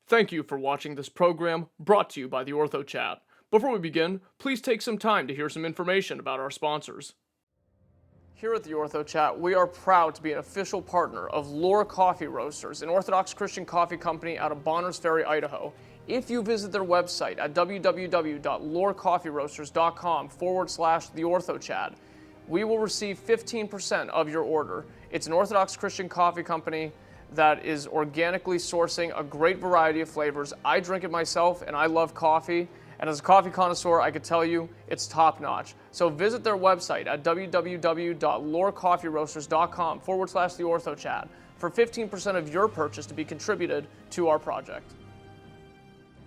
Thank you for watching this program brought to you by the Orthochat. Before we begin, please take some time to hear some information about our sponsors. Here at the Orthochat, we are proud to be an official partner of Lore Coffee Roasters, an Orthodox Christian coffee company out of Bonners Ferry, Idaho. If you visit their website at www.lorecoffeeroasters.com/theorthochat, we will receive 15% of your order. It's an Orthodox Christian coffee company that is organically sourcing a great variety of flavors. I drink it myself and I love coffee. And as a coffee connoisseur, I can tell you it's top notch. So visit their website at www.lorecoffeeroasters.com/theorthochat for 15% of your purchase to be contributed to our project.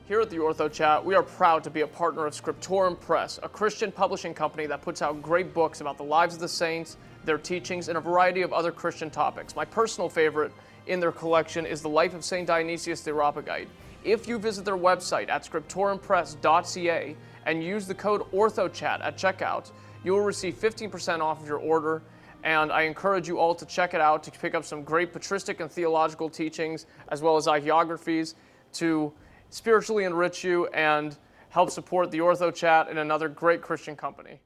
Here at the Orthochat, we are proud to be a partner of Scriptorum Press, a Christian publishing company that puts out great books about the lives of the saints, their teachings, and a variety of other Christian topics. My personal favorite in their collection is The Life of St. Dionysius the Areopagite. If you visit their website at scriptorumpress.ca and use the code ORTHOCHAT at checkout, you will receive 15% off of your order, and I encourage you all to check it out to pick up some great patristic and theological teachings, as well as hagiographies to spiritually enrich you and help support the Orthochat and another great Christian company.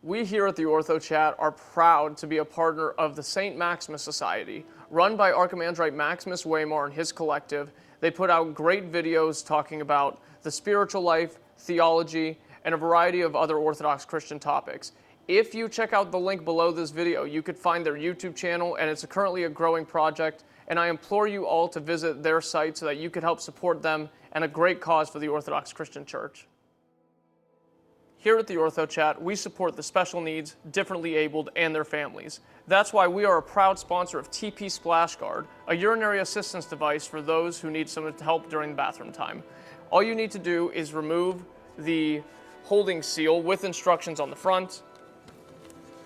We here at the Orthochat are proud to be a partner of the St. Maximus Society, run by Archimandrite Maximus Waymore and his collective. They put out great videos talking about the spiritual life, theology, and a variety of other Orthodox Christian topics. If you check out the link below this video, you could find their YouTube channel, and it's currently a growing project, and I implore you all to visit their site so that you can help support them and a great cause for the Orthodox Christian Church. Here at the Orthochat, we support the special needs, differently abled, and their families. That's why we are a proud sponsor of TP Splash Guard, a urinary assistance device for those who need some help during bathroom time. All you need to do is remove the holding seal with instructions on the front,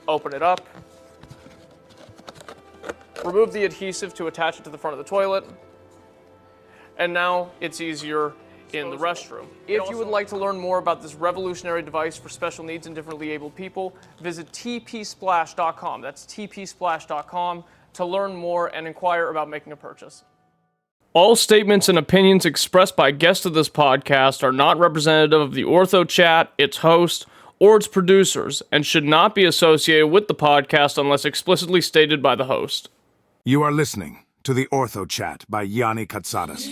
open it up, remove the adhesive to attach it to the front of the toilet, and now it's easier in the restroom. If you would like to learn more about this revolutionary device for special needs and differently abled people, visit tpsplash.com. That's tpsplash.com to learn more and inquire about making a purchase. All statements and opinions expressed by guests of this podcast are not representative of the Orthochat, its host, or its producers, and should not be associated with the podcast unless explicitly stated by the host. You are listening to the Orthochat by Yanni Katsadas.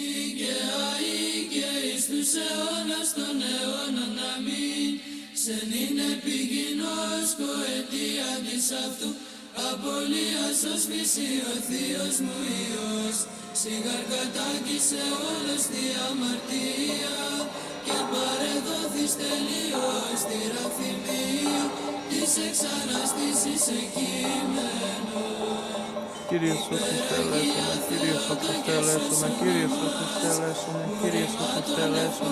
Kyrie Iisus Χριστέ ελέησον, Kyrie Iisus Χριστέ ελέησον, Kyrie Iisus Χριστέ ελέησον, Kyrie Iisus Χριστέ ελέησον,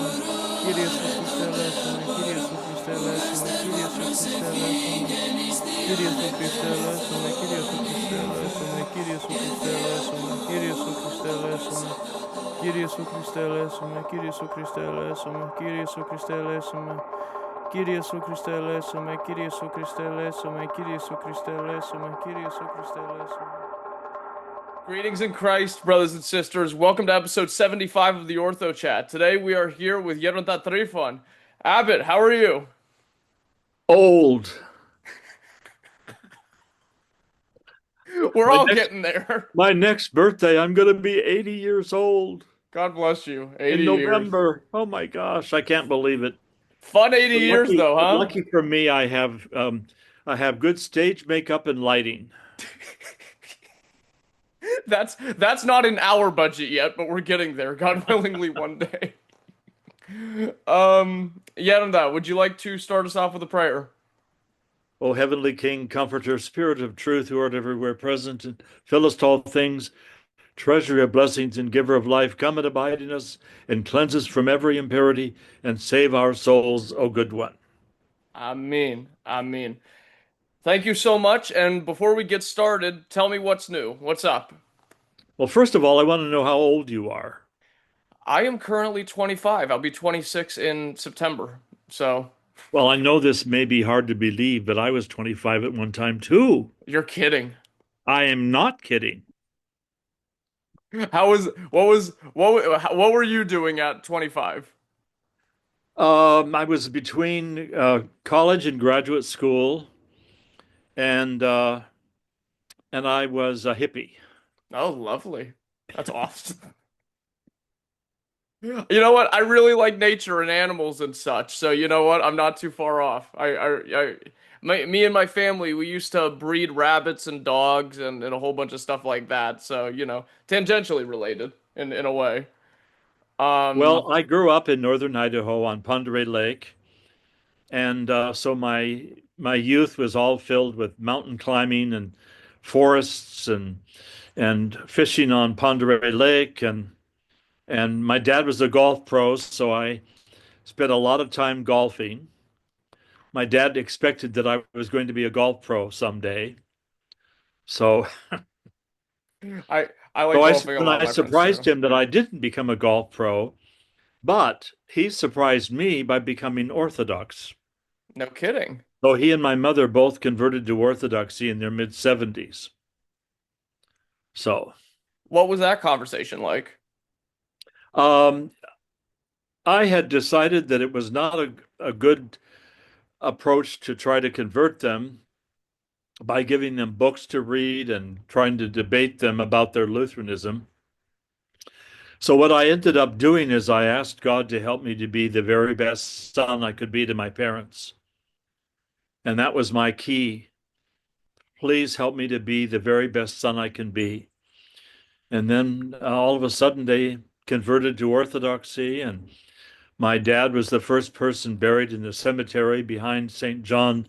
Kyrie Iisus Χριστέ ελέησον, Kyrie Iisus Χριστέ ελέησον, Kyrie Iisus Χριστέ ελέησον, Kyrie Iisus Χριστέ ελέησον, Kyrie Iisus Χριστέ ελέησον, Kyrie Iisus Χριστέ ελέησον, Kyrie Iisus Χριστέ ελέησον, Kyrie Iisus Χριστέ ελέησον, Kyrie Iisus Χριστέ ελέησον, Kyrie Iisus Χριστέ ελέησον, Kyrie Iisus Χριστέ ελέησον, Kyrie Iisus Χριστέ ελέησον. Greetings in Christ, brothers and sisters. Welcome to episode 75 of the Orthochat. Today we are here with Abbot Tryphon. Abbot, how are you? Old. We're all getting there. My next birthday, I'm going to be 80 years old. God bless you. 80 in November. Years. Oh my gosh, I can't believe it. Fun 80 years though, huh? Lucky for me, I have good stage makeup and lighting. That's not in our budget yet, but we're getting there. God willingly, one day. Yadanda, would you like to start us off with a prayer? O heavenly King, Comforter, Spirit of truth, who art everywhere present and fillest all things, treasury of blessings and giver of life, come and abide in us and cleanse us from every impurity and save our souls, O good one. Amen. Amen. Thank you so much. And before we get started, tell me what's new. What's up? Well, first of all, I want to know how old you are. I am currently 25. I'll be 26 in September. So. Well, I know this may be hard to believe, but I was 25 at one time too. You're kidding. I am not kidding. What what were you doing at 25? I was between college and graduate school, and I was a hippie. Oh, lovely. That's awesome. You know what? I really like nature and animals and such. So you know what? I'm not too far off. Me and my family, we used to breed rabbits and dogs and a whole bunch of stuff like that. So, tangentially related in a way. Um, Well, I grew up in northern Idaho on Pend Lake, and so my youth was all filled with mountain climbing and forests and fishing on Pend Lake, and my dad was a golf pro, so I spent a lot of time golfing. My dad expected that I was going to be a golf pro someday. So, I like so I, golfing a when lot, I my friends surprised too. him that I didn't become a golf pro, but he surprised me by becoming Orthodox. No kidding. So he and my mother both converted to Orthodoxy in their mid 70s. So, What was that conversation like? um, I had decided that it was not a good approach to try to convert them by giving them books to read and trying to debate them about their Lutheranism. So, what I ended up doing is I asked God to help me to be the very best son I could be to my parents. And that was my key. Please help me to be the very best son I can be. And then all of a sudden they converted to Orthodoxy, and my dad was the first person buried in the cemetery behind St. John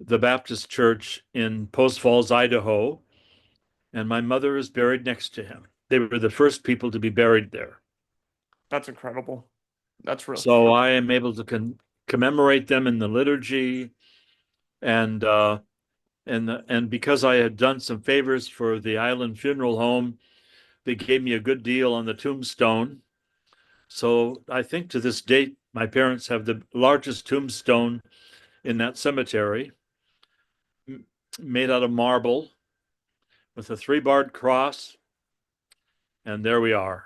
the Baptist Church in Post Falls, Idaho, and my mother is buried next to him. They were the first people to be buried there. That's incredible. That's really, So really I am able to commemorate them in the liturgy, and and because I had done some favors for the Island Funeral Home, they gave me a good deal on the tombstone. So I think to this date, my parents have the largest tombstone in that cemetery, made out of marble with a three-barred cross, and there we are.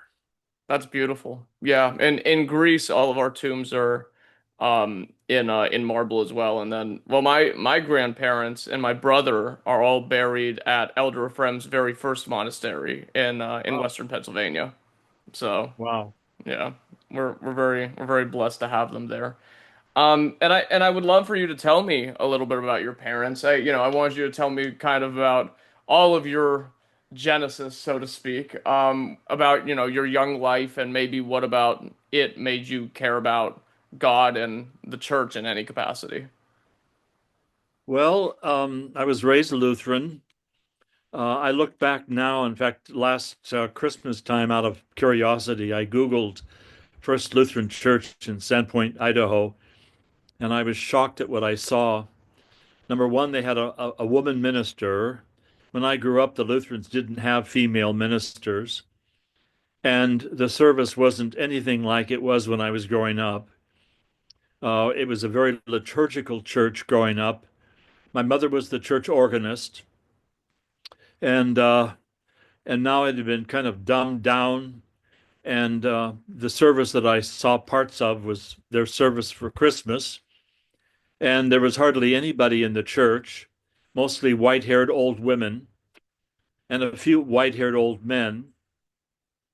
That's beautiful. Yeah, and in Greece, all of our tombs are in marble as well. And then, well, my grandparents and my brother are all buried at Elder Ephraim's very first monastery in Wow. Western Pennsylvania. So Wow. yeah, we're very blessed to have them there. And I would love for you to tell me a little bit about your parents. I wanted you to tell me kind of about all of your genesis, so to speak, about, your young life and maybe what about it made you care about God and the church in any capacity. Well, I was raised a Lutheran. I look back now, in fact, last Christmas time, out of curiosity, I Googled First Lutheran Church in Sandpoint, Idaho, and I was shocked at what I saw. Number one, they had a woman minister. When I grew up, the Lutherans didn't have female ministers, and the service wasn't anything like it was when I was growing up. It was a very liturgical church growing up. My mother was the church organist, and now it had been kind of dumbed down. And the service that I saw parts of was their service for Christmas, and there was hardly anybody in the church, mostly white-haired old women and a few white-haired old men.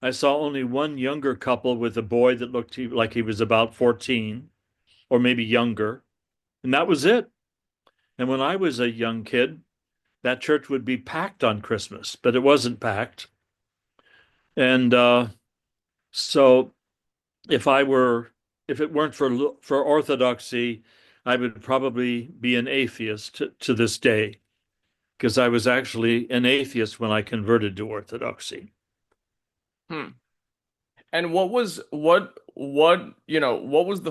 I saw only one younger couple with a boy that looked like he was about 14 or maybe younger, and that was it. And when I was a young kid, that church would be packed on Christmas, but it wasn't packed. And so if it weren't for Orthodoxy, I would probably be an atheist to this day, because I was actually an atheist when I converted to Orthodoxy. Hmm. And what was the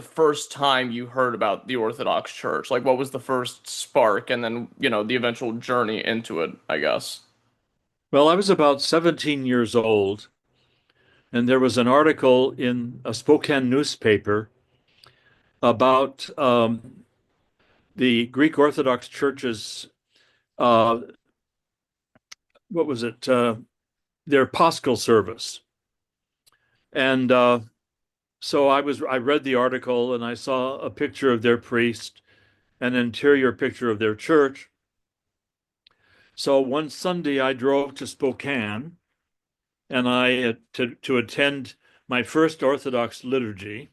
first time you heard about the Orthodox Church? Like what was the first spark and then, the eventual journey into it, I guess. Well, I was about 17 years old, and there was an article in a Spokane newspaper about the Greek Orthodox Church's, uh, what was it, their Paschal service. And so I read the article and I saw a picture of their priest, an interior picture of their church. So one Sunday I drove to Spokane and to attend my first Orthodox liturgy.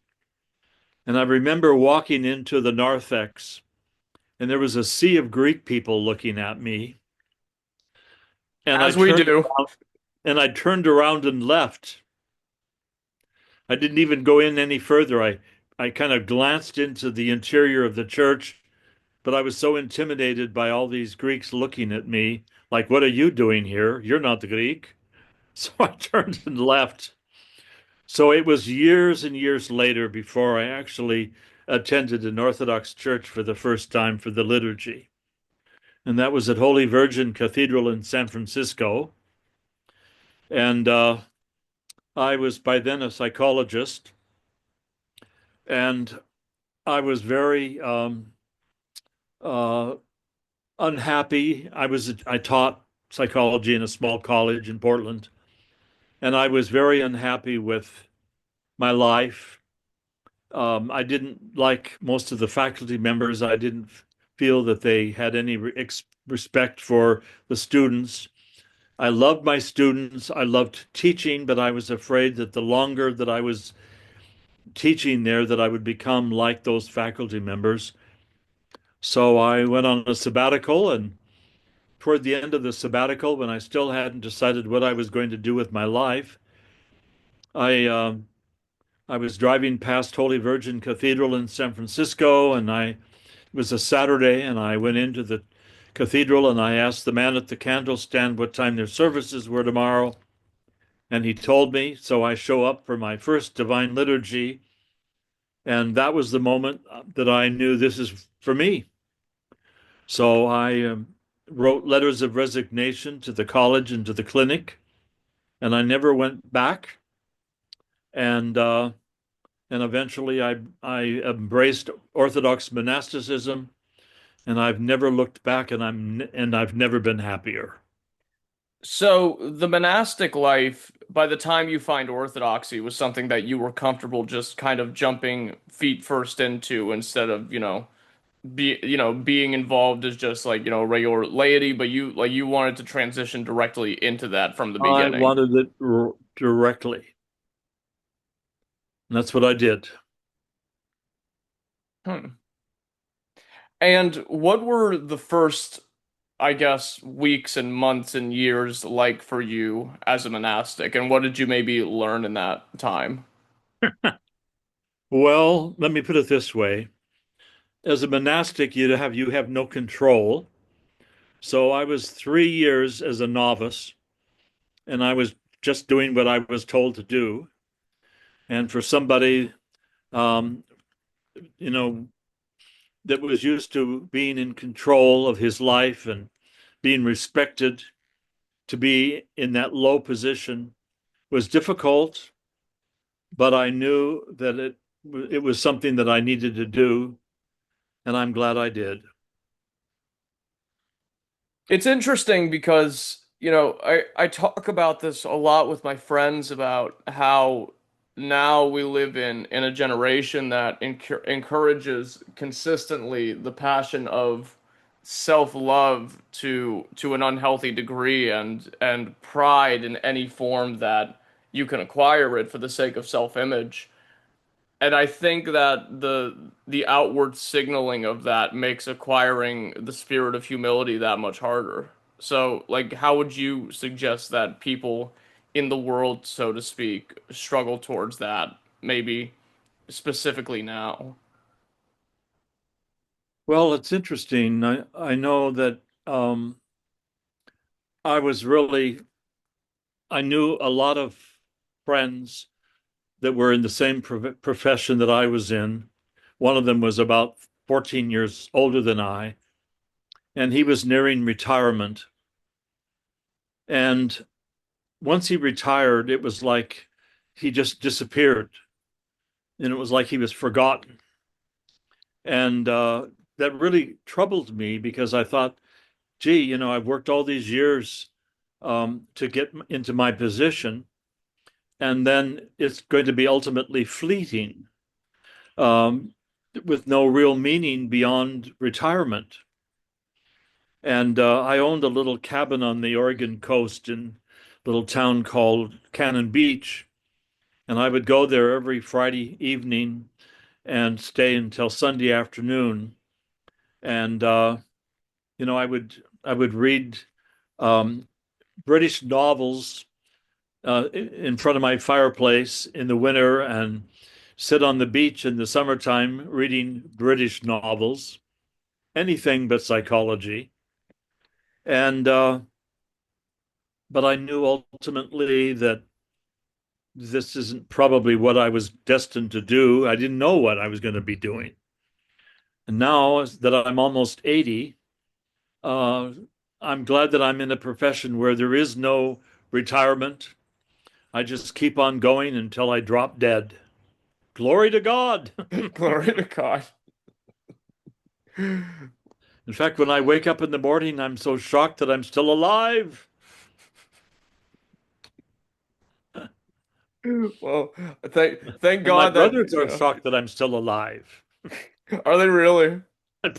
And I remember walking into the narthex, and there was a sea of Greek people looking at me. And As we do. I turned around and left. I didn't even go in any further. I kind of glanced into the interior of the church, but I was so intimidated by all these Greeks looking at me, like, what are you doing here? You're not the Greek. So I turned and left. So it was years and years later before I actually attended an Orthodox church for the first time for the liturgy. And that was at Holy Virgin Cathedral in San Francisco. And I was by then a psychologist, and I was very uh, unhappy. I taught psychology in a small college in Portland, and I was very unhappy with my life. I didn't like most of the faculty members. I didn't feel that they had any respect for the students. I loved my students. I loved teaching, but I was afraid that the longer that I was teaching there, that I would become like those faculty members. So I went on a sabbatical, and toward the end of the sabbatical, when I still hadn't decided what I was going to do with my life, I uh, I was driving past Holy Virgin Cathedral in San Francisco, and it was a Saturday, and I went into the cathedral and I asked the man at the candle stand what time their services were tomorrow, and he told me. So I show up for my first Divine Liturgy, and that was the moment that I knew this is for me. So I wrote letters of resignation to the college and to the clinic, and I never went back. And eventually I embraced Orthodox monasticism, and I've never looked back, and I've never been happier. So the monastic life, by the time you find orthodoxy, was something that you were comfortable just kind of jumping feet first into instead of, being involved as just like, regular laity, but you wanted to transition directly into that from the I beginning. wanted it directly. And that's what I did. Hmm. And what were the first, I guess, weeks and months and years like for you as a monastic? And what did you maybe learn in that time? Well, let me put it this way. As a monastic, you have no control. So I was 3 years as a novice, and I was just doing what I was told to do. And for somebody, um, you know, that was used to being in control of his life and being respected, to be in that low position was difficult, but I knew that it was something that I needed to do, and I'm glad I did. It's interesting because, I talk about this a lot with my friends about how now we live in a generation that encourages consistently the passion of self-love to an unhealthy degree and pride in any form that you can acquire it for the sake of self-image. And I think that the outward signaling of that makes acquiring the spirit of humility that much harder. So, like, how would you suggest that people in the world, so to speak, struggle towards that, maybe specifically now? Well, it's interesting. I know that um, I was really I knew a lot of friends that were in the same profession that I was in. One of them was about 14 years older than I, and he was nearing retirement. And once he retired, it was like he just disappeared, and it was like he was forgotten. And that really troubled me because I thought, gee, I've worked all these years to get into my position, and then it's going to be ultimately fleeting, um, with no real meaning beyond retirement. And I owned a little cabin on the Oregon coast in a little town called Cannon Beach. And I would go there every Friday evening and stay until Sunday afternoon. And I would read um, British novels in front of my fireplace in the winter and sit on the beach in the summertime reading British novels, anything but psychology. And but I knew ultimately that this isn't probably what I was destined to do. I didn't know what I was going to be doing. And now that I'm almost 80, uh, I'm glad that I'm in a profession where there is no retirement. I just keep on going until I drop dead. Glory to God. Glory to God. In fact, when I wake up in the morning, I'm so shocked that I'm still alive. Well, thank And my God that, brothers are shocked that I'm still alive. are they really?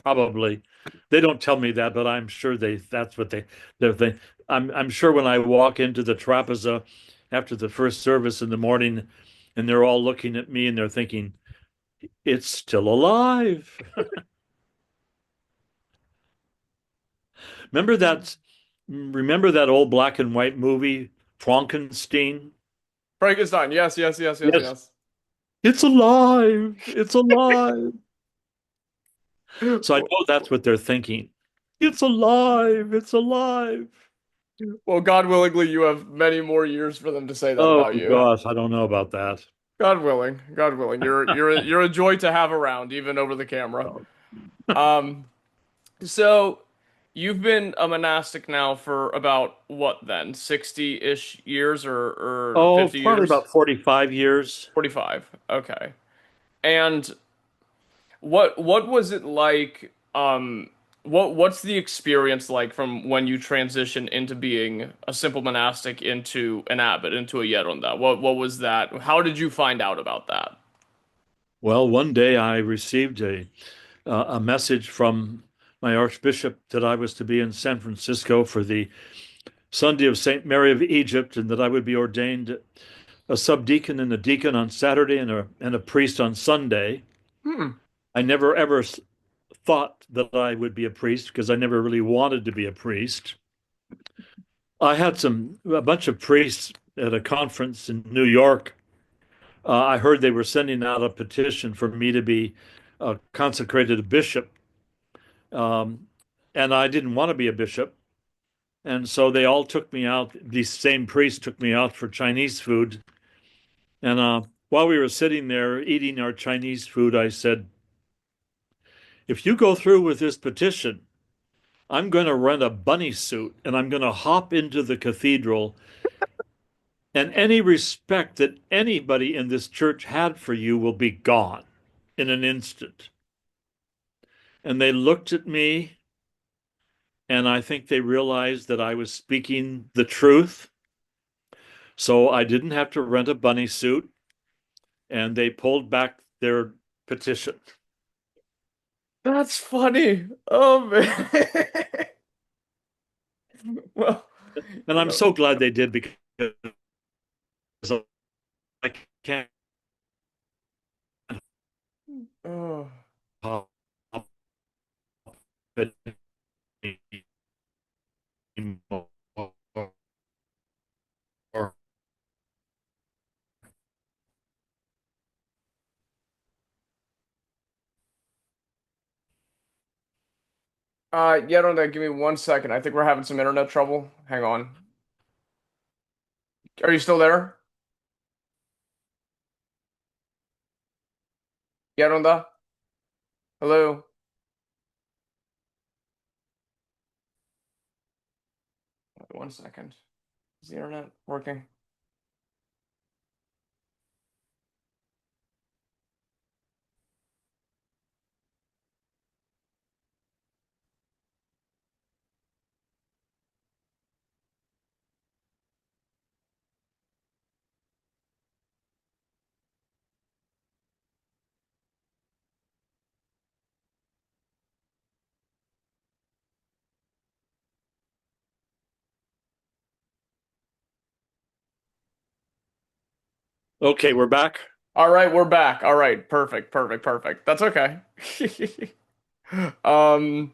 Probably. They don't tell me that, but I'm sure that's what they're thinking. I'm sure when I walk into the trapeza after the first service in the morning and they're all looking at me and they're thinking, it's still alive. Remember that remember that old black and white movie, Frankenstein? Frankenstein. Yes, yes, yes, yes, Yes. yes. It's alive. It's alive. So I know that's what they're thinking. It's alive. It's alive. Well, God willingly, you have many more years for them to say that Oh about you. gosh, I don't know about that. God willing, God willing. You're a joy to have around, even over the camera. Um, so you've been a monastic now for about what then? 60-ish years or Oh, 50 probably years? about 45 years. 45. Okay. And what was it like? What's the experience like from when you transition into being a simple monastic into an abbot, into a Yeronda? What was that? How did you find out about that? Well, one day I received a message from my archbishop that I was to be in San Francisco for the Sunday of Saint Mary of Egypt, and that I would be ordained a subdeacon and a deacon on Saturday and a priest on Sunday. Hmm. I never ever thought that I would be a priest because I never really wanted to be a priest. I had a bunch of priests at a conference in New York. I heard they were sending out a petition for me to be consecrated a bishop. Um, and I didn't want to be a bishop. And so they all took me out. These same priests took me out for Chinese food. And while we were sitting there eating our Chinese food, I said, if you go through with this petition, I'm going to rent a bunny suit and I'm going to hop into the cathedral. And any respect that anybody in this church had for you will be gone in an instant. And they looked at me, and I think they realized that I was speaking the truth. So I didn't have to rent a bunny suit, and they pulled back their petition. That's funny. Oh man. Well, And you I'm know. so glad they did because I can't Oh. hop anymore. Yeronda, give me 1 second. I think we're having some internet trouble. Hang on. Are you still there? Yeronda? Hello? 1 second. Is the internet working? Okay, we're back. All right, we're back. All right, perfect, perfect, perfect. That's okay. Um,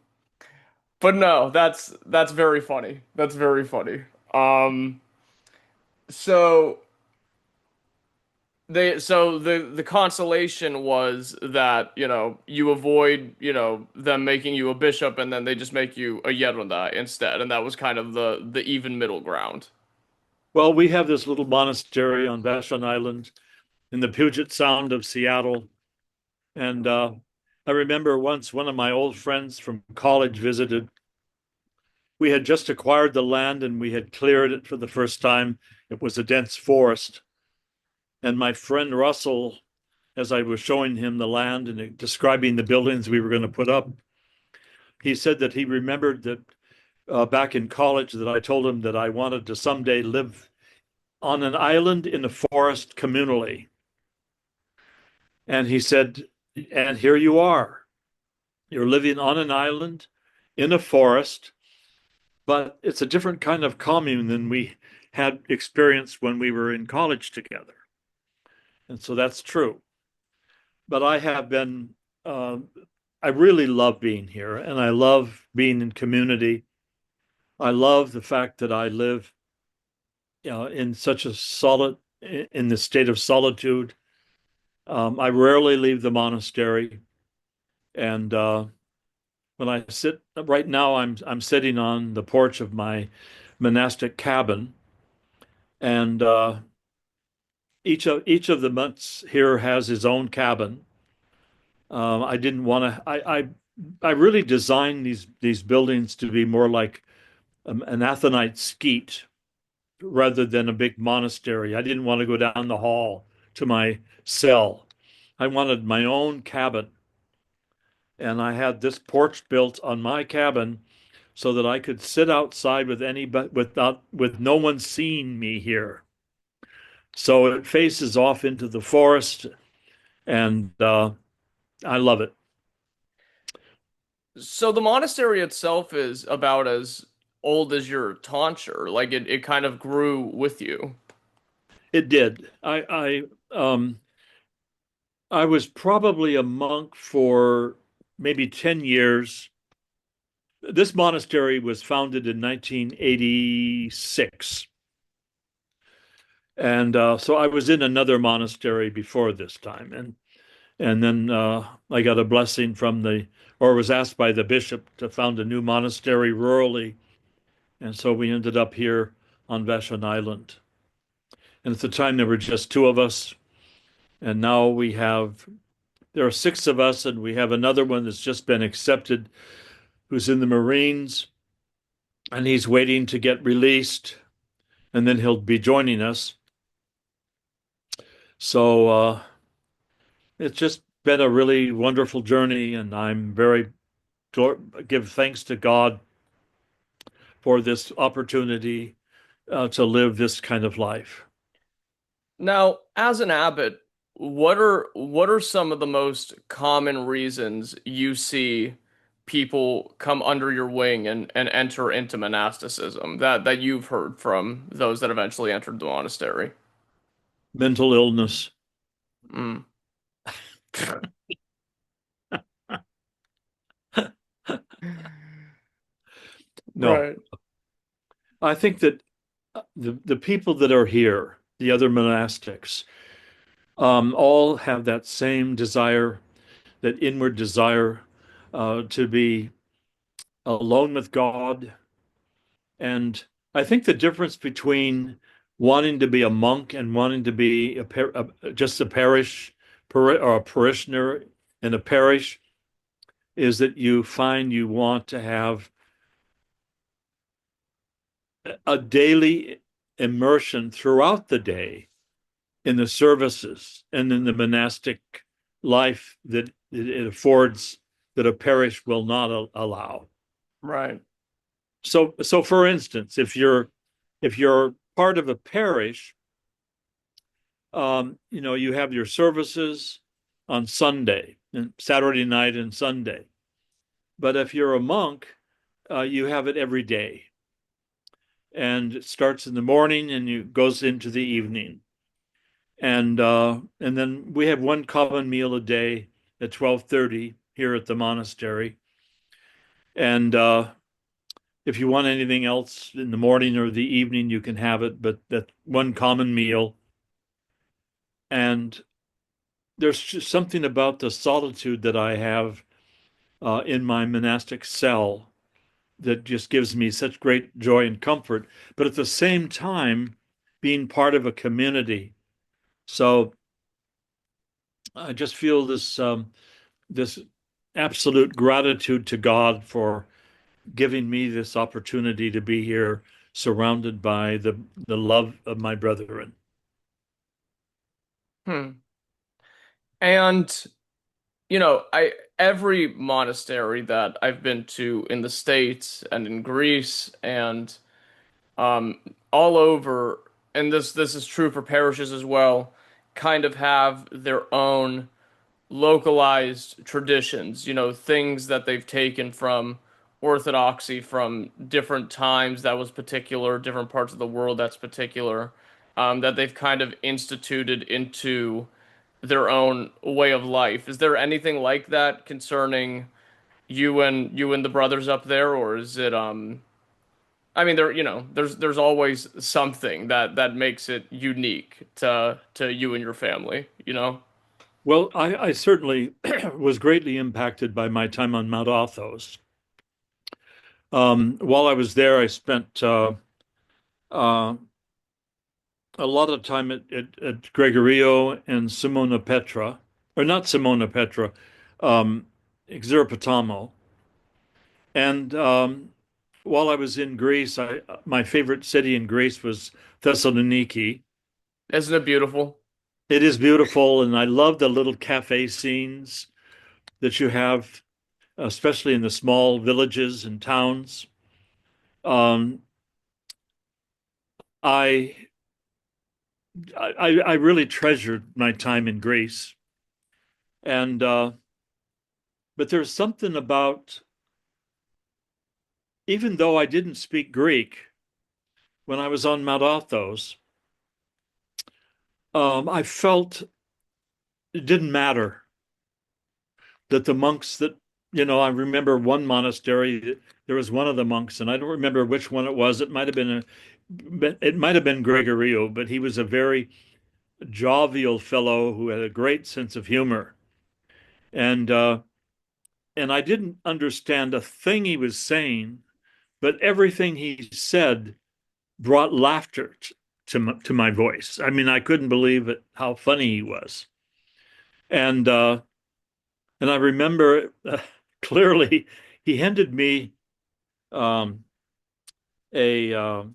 but no, that's very funny. That's very funny. Um, so the consolation was that, you avoid, them making you a bishop and then they just make you a Yerunda instead, and that was kind of the even middle ground. Well, we have this little monastery on Vashon Island in the Puget Sound of Seattle. And I remember once one of my old friends from college visited. We had just acquired the land and we had cleared it for the first time. It was a dense forest. And my friend Russell, as I was showing him the land and describing the buildings we were going to put up, he said that he remembered that back in college that I told him that I wanted to someday live on an island in a forest communally. And he said, and here you are. You're living on an island in a forest, but it's a different kind of commune than we had experienced when we were in college together. And so that's true. But I have been, uh, I really love being here and I love being in community. I love the fact that I live, in such a in the state of solitude. I rarely leave the monastery. And when I sit right now, I'm sitting on the porch of my monastic cabin, and each of the monks here has his own cabin. I didn't want to. I really designed these buildings to be more like an Athonite skeet rather than a big monastery. I didn't want to go down the hall to my cell. I wanted my own cabin, and I had this porch built on my cabin so that I could sit outside with no one seeing me here. So it faces off into the forest, and I love it. So the monastery itself is about as old as your tonsure. Like it kind of grew with you. It did. I was probably a monk for maybe 10 years. This monastery was founded in 1986. And so I was in another monastery before this time. And then I got a blessing or was asked by the bishop to found a new monastery rurally. And so we ended up here on Vashon Island. And at the time, there were just two of us. And now there are six of us, and we have another one that's just been accepted who's in the Marines, and he's waiting to get released, and then he'll be joining us. So it's just been a really wonderful journey, and I'm give thanks to God for this opportunity to live this kind of life. Now, as an abbot, what are some of the most common reasons you see people come under your wing and enter into monasticism that you've heard from those that eventually entered the monastery? Mental illness. Mm. No, Right. I think that the people that are here, the other monastics, all have that same desire, that inward desire to be alone with God. And I think the difference between wanting to be a monk and wanting to be just a or a parishioner in a parish is that you find you want to have a daily immersion throughout the day in the services and in the monastic life that it affords that a parish will not allow. Right. So for instance, if you're part of a parish, you have your services on Sunday and Saturday night and Sunday. But if you're a monk, you have it every day, and it starts in the morning and it goes into the evening. And then we have one common meal a day at 12:30 here at the monastery. And if you want anything else in the morning or the evening, you can have it, but that one common meal. And there's just something about the solitude that I have in my monastic cell that just gives me such great joy and comfort, but at the same time, being part of a community. So I just feel this absolute gratitude to God for giving me this opportunity to be here, surrounded by the love of my brethren. Hmm. And I every monastery that I've been to in the States and in Greece and um, all over, and this is true for parishes as well, kind of have their own localized traditions, things that they've taken from orthodoxy from different times that was particular, different parts of the world that's particular, that they've kind of instituted into their own way of life. Is there anything like that concerning you and the brothers up there, or is it I mean there's always something that makes it unique to you and your family. Well, I certainly was greatly impacted by my time on Mount Athos. While I was there, I spent uh, a lot of time at Gregorio and Simona Petra, or not Simona Petra, um, Xeropotamo. And while I was in Greece, my favorite city in Greece was Thessaloniki. Isn't it beautiful? It is beautiful, and I love the little cafe scenes that you have, especially in the small villages and towns. Um, I, I really treasured my time in Greece, and but there's something about, even though I didn't speak Greek when I was on Mount Athos, I felt it didn't matter that the monks that, I remember one monastery, there was one of the monks, and I don't remember which one it was. It might have been Gregorio, but he was a very jovial fellow who had a great sense of humor. And and I didn't understand a thing he was saying, but everything he said brought laughter to my voice. I mean, I couldn't believe it, how funny he was. And I remember clearly he handed me um, a oh,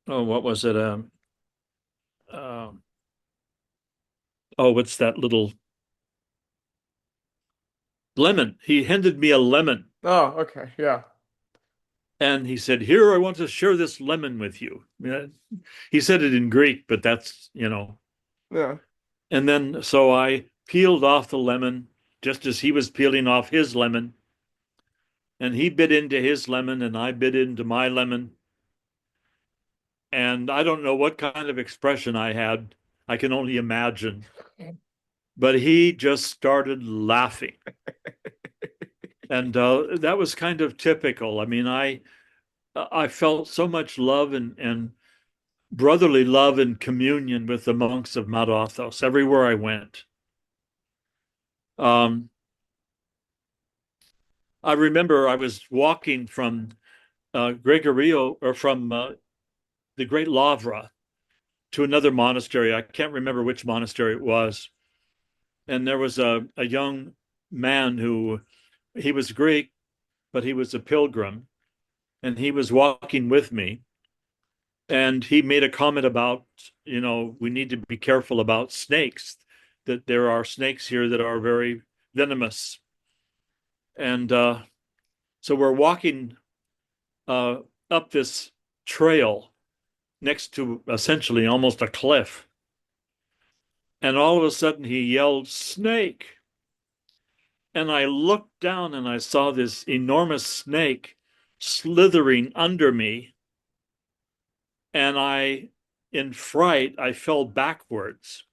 what was it? Uh, oh, what's that little lemon? He handed me a lemon, Oh, okay, yeah. and he said, "Here, I want to share this lemon with you." Yeah, he said it in Greek, but that's. Yeah. And then so I peeled off the lemon just as he was peeling off his lemon, and he bit into his lemon, and I bit into my lemon. And I don't know what kind of expression I had. I can only imagine. But he just started laughing. And that was kind of typical. I mean, I felt so much love and brotherly love and communion with the monks of Mount Athos everywhere I went. Um, I remember I was walking from Gregorio, or from the Great Lavra, to another monastery. I can't remember which monastery it was. And there was a young man who, he was Greek, but he was a pilgrim, and he was walking with me. And he made a comment about, we need to be careful about snakes, that there are snakes here that are very venomous. And so we're walking uh, up this trail next to essentially almost a cliff. And all of a sudden he yelled, "Snake!" And I looked down and I saw this enormous snake slithering under me. And I in fright, I fell backwards.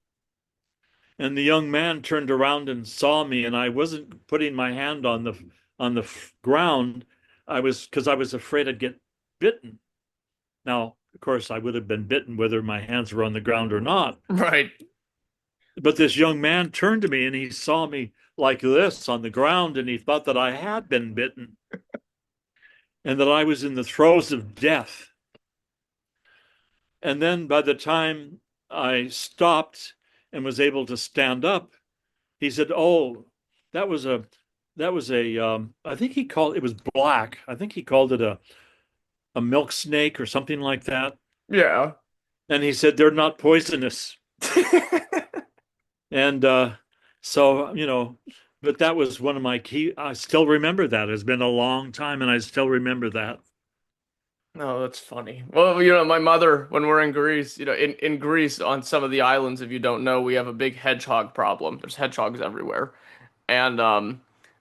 And the young man turned around and saw me, and I wasn't putting my hand on the ground. Because I was afraid I'd get bitten. Now, of course, I would have been bitten whether my hands were on the ground or not. Right. But this young man turned to me and he saw me like this on the ground, and he thought that I had been bitten and that I was in the throes of death. And then by the time I stopped and was able to stand up, he said, "Oh, that was a I think he called it was black. I think he called it a milk snake or something like that." Yeah. And he said, "They're not poisonous." And so, but that was one of my key. I still remember that. It's been a long time, and I still remember that. Oh, that's funny. Well, my mother, when we're in Greece, in Greece, on some of the islands, if you don't know, we have a big hedgehog problem. There's hedgehogs everywhere. And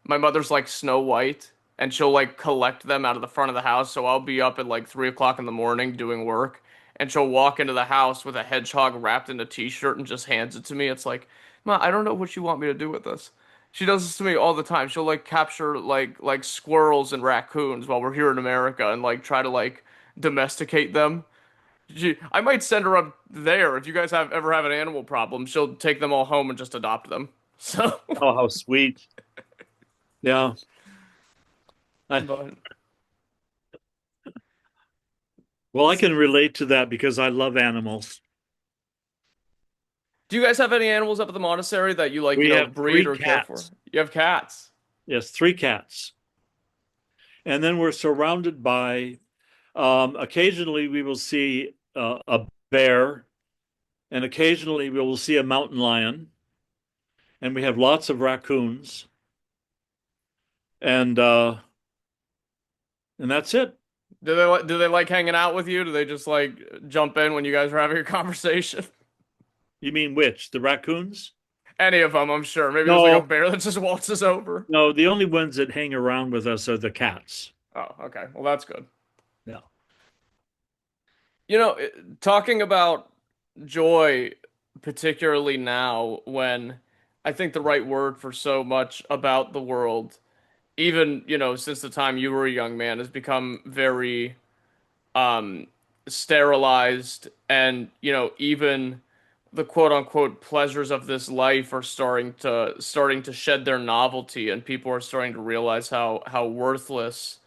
my mother's like Snow White, and she'll like collect them out of the front of the house. So I'll be up at like 3 o'clock in the morning doing work, and she'll walk into the house with a hedgehog wrapped in a t-shirt and just hands it to me. It's like, Ma, I don't know what you want me to do with this. She does this to me all the time. She'll like capture like squirrels and raccoons while we're here in America and like try to like domesticate them. I might send her up there if you guys ever have an animal problem. She'll take them all home and just adopt them. So, Oh, how sweet. Yeah. I, but well, I can relate to that because I love animals. do you guys have any animals up at the monastery that you like, We have breed three or care for? cats. You have cats. Yes, three cats. And then we're surrounded by, occasionally we will see a bear, and occasionally we will see a mountain lion, and we have lots of raccoons, and uh, and that's it. Do they like hanging out with you? Do they just like jump in when you guys are having a conversation? You mean which? The raccoons? Any of them, I'm sure. Maybe there's like a No, bear that just waltzes over. no. The only ones that hang around with us are the cats. Oh, okay. Well, that's good. Yeah. Talking about joy, particularly now when I think the right word for so much about the world, even, since the time you were a young man, has become very um sterilized, and even the quote unquote pleasures of this life are starting to shed their novelty, and people are starting to realize how worthless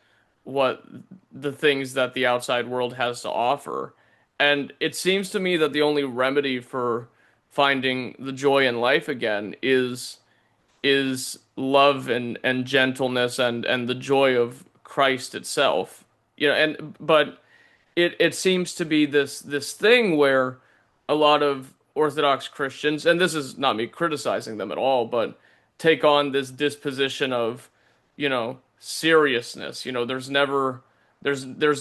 what the things that the outside world has to offer. And it seems to me that the only remedy for finding the joy in life again is love and gentleness and the joy of Christ itself. And but it seems to be this thing where a lot of Orthodox Christians, and this is not me criticizing them at all, but take on this disposition of, seriousness. There's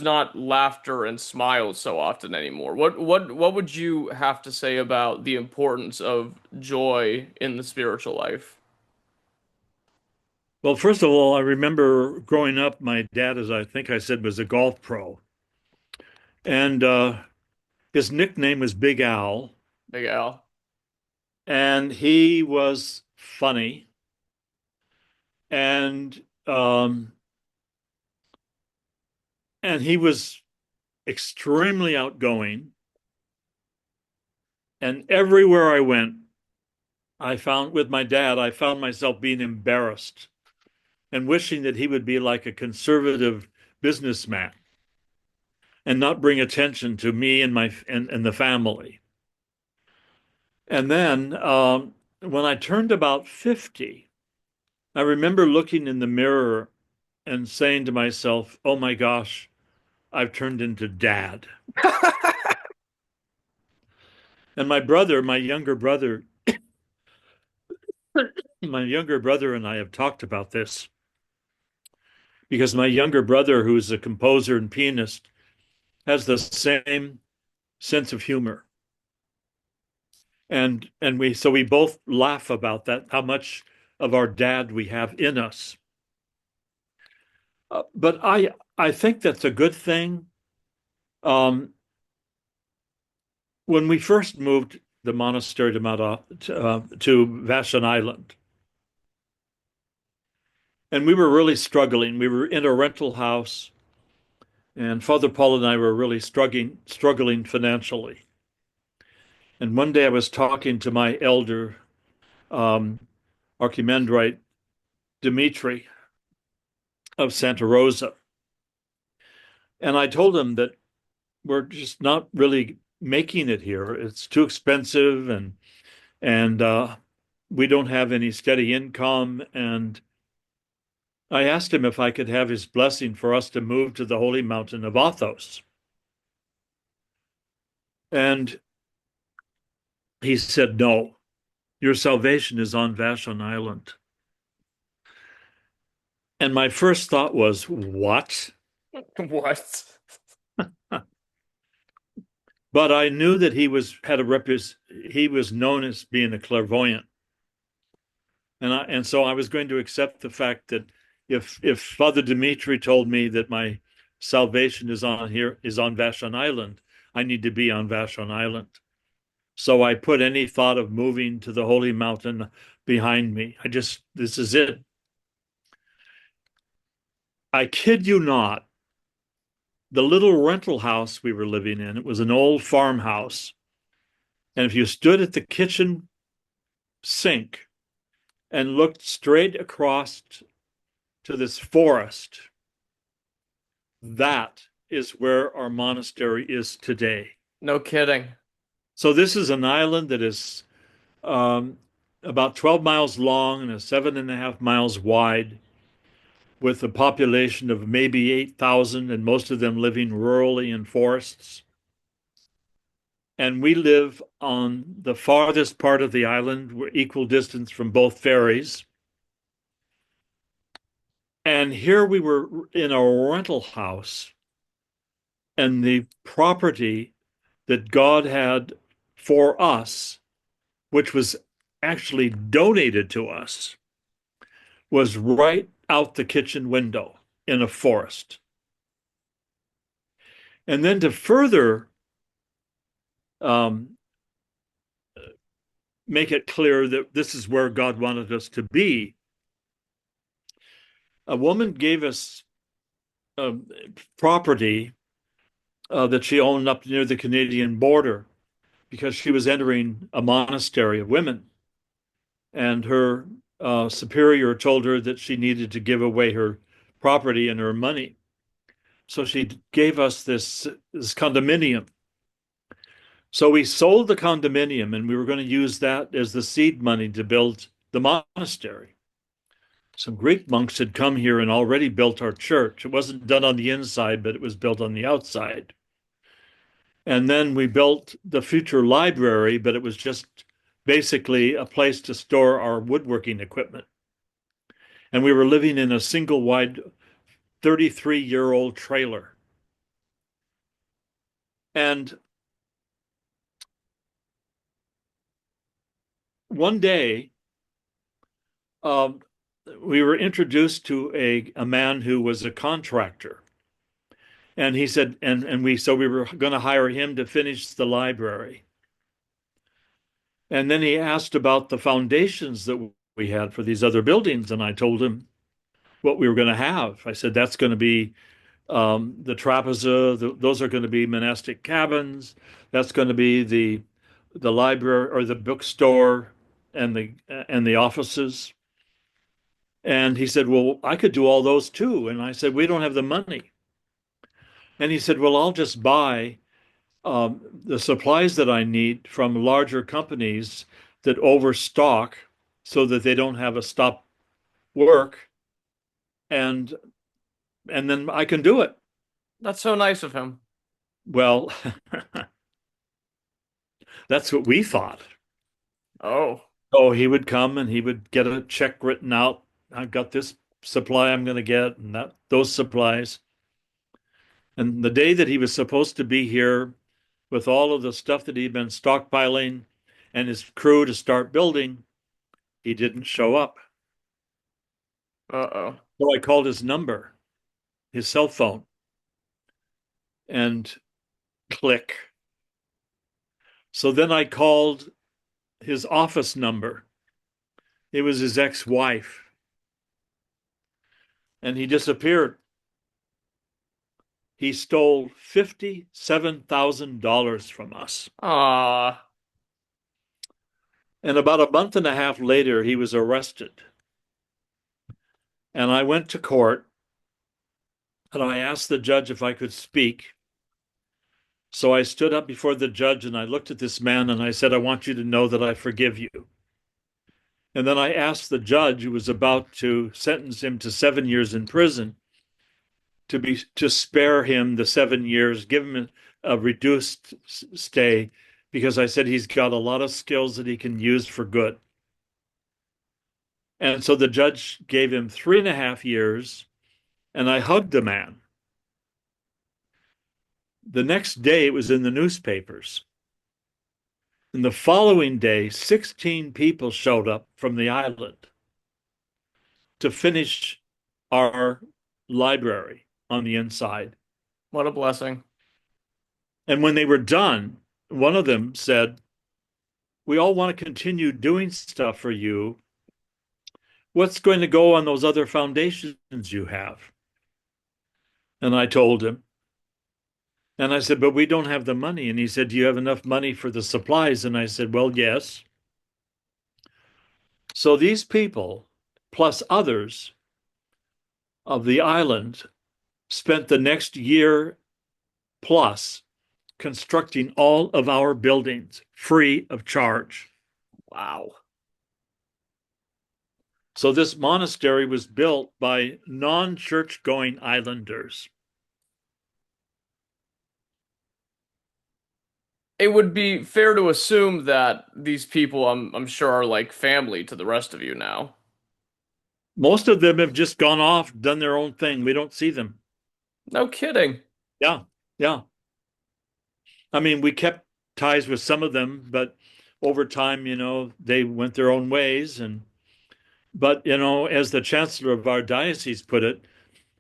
not laughter and smiles so often anymore. What would you have to say about the importance of joy in the spiritual life? Well, first of all, I remember growing up, my dad, as I think I said, was a golf pro. And his nickname was Big Al. Big Al. And he was funny. And and he was extremely outgoing. And everywhere I went, with my dad, I found myself being embarrassed and wishing that he would be like a conservative businessman and not bring attention to me and and the family. And then when I turned about 50, I remember looking in the mirror and saying to myself, "Oh my gosh, I've turned into dad." And my younger brother and I have talked about this because my younger brother, who's a composer and pianist, has the same sense of humor. And we both laugh about that, how much of our dad we have in us. But I think that's a good thing. Um, when we first moved the monastery to Vashon Island, and we were really struggling. We were in a rental house, and Father Paul and I were really struggling financially. And one day I was talking to my elder, Archimandrite Dimitri of Santa Rosa, and I told him that we're just not really making it here. It's too expensive, and we don't have any steady income. And I asked him if I could have his blessing for us to move to the holy mountain of Athos. And he said, "No, your salvation is on Vashon Island." And my first thought was, what? What? But I knew that he was known as being a clairvoyant. And so I was going to accept the fact that if Father Dimitri told me that my salvation is on Vashon Island, I need to be on Vashon Island. So I put any thought of moving to the holy mountain behind me. This is it. I kid you not, the little rental house we were living in, it was an old farmhouse. And if you stood at the kitchen sink and looked straight across to this forest, that is where our monastery is today. No kidding. So this is an island that is about 12 miles long and 7.5 miles wide, with a population of maybe 8,000, and most of them living rurally in forests. And we live on the farthest part of the island. We're equal distance from both ferries. And here we were in a rental house, and the property that God had for us, which was actually donated to us, was right out the kitchen window in a forest. And then to further make it clear that this is where God wanted us to be, a woman gave us property that she owned up near the Canadian border because she was entering a monastery of women. And her superior told her that she needed to give away her property and her money. So she gave us this condominium. So we sold the condominium, and we were going to use that as the seed money to build the monastery. Some Greek monks had come here and already built our church. It wasn't done on the inside, but it was built on the outside. And then we built the future library, but it was just basically a place to store our woodworking equipment. And we were living in a single wide 33-year-old trailer. And one day, we were introduced to a man who was a contractor. And he said, so we were going to hire him to finish the library. And then he asked about the foundations that we had for these other buildings. And I told him what we were going to have. I said, that's going to be the trapeza. Those are going to be monastic cabins. That's going to be the library or the bookstore and the offices. And he said, well, I could do all those too. And I said, we don't have the money. And he said, well, I'll just buy the supplies that I need from larger companies that overstock so that they don't have a stop work. And then I can do it. That's so nice of him. Well, that's what we thought. Oh. Oh, he would come and he would get a check written out. I've got this supply I'm going to get, and those supplies. And the day that he was supposed to be here with all of the stuff that he'd been stockpiling and his crew to start building, he didn't show up. Uh-oh. So I called his number, his cell phone, and click. So then I called his office number. It was his ex-wife, and he disappeared. He stole $57,000 from us. Ah, And about a month and a half later, he was arrested. And I went to court and I asked the judge if I could speak. So I stood up before the judge and I looked at this man and I said, I want you to know that I forgive you. And then I asked the judge, who was about to sentence him to 7 years in prison, to spare him the 7 years, give him a reduced stay, because I said he's got a lot of skills that he can use for good. And so the judge gave him 3.5 years, and I hugged the man. The next day, it was in the newspapers. And the following day, 16 people showed up from the island to finish our library on the inside. what a blessing. And when they were done, one of them said, we all want to continue doing stuff for you. What's going to go on those other foundations you have? And I told him. And I said, but we don't have the money. And he said, do you have enough money for the supplies? And I said, well, yes. So these people, plus others of the island, spent the next year plus constructing all of our buildings free of charge. Wow. So this monastery was built by non-church going islanders. It would be fair to assume that these people, I'm sure, are like family to the rest of you now. Most of them have just gone off, done their own thing. We don't see them. No kidding. Yeah, yeah. I mean, we kept ties with some of them, but over time, they went their own ways. But, as the chancellor of our diocese put it,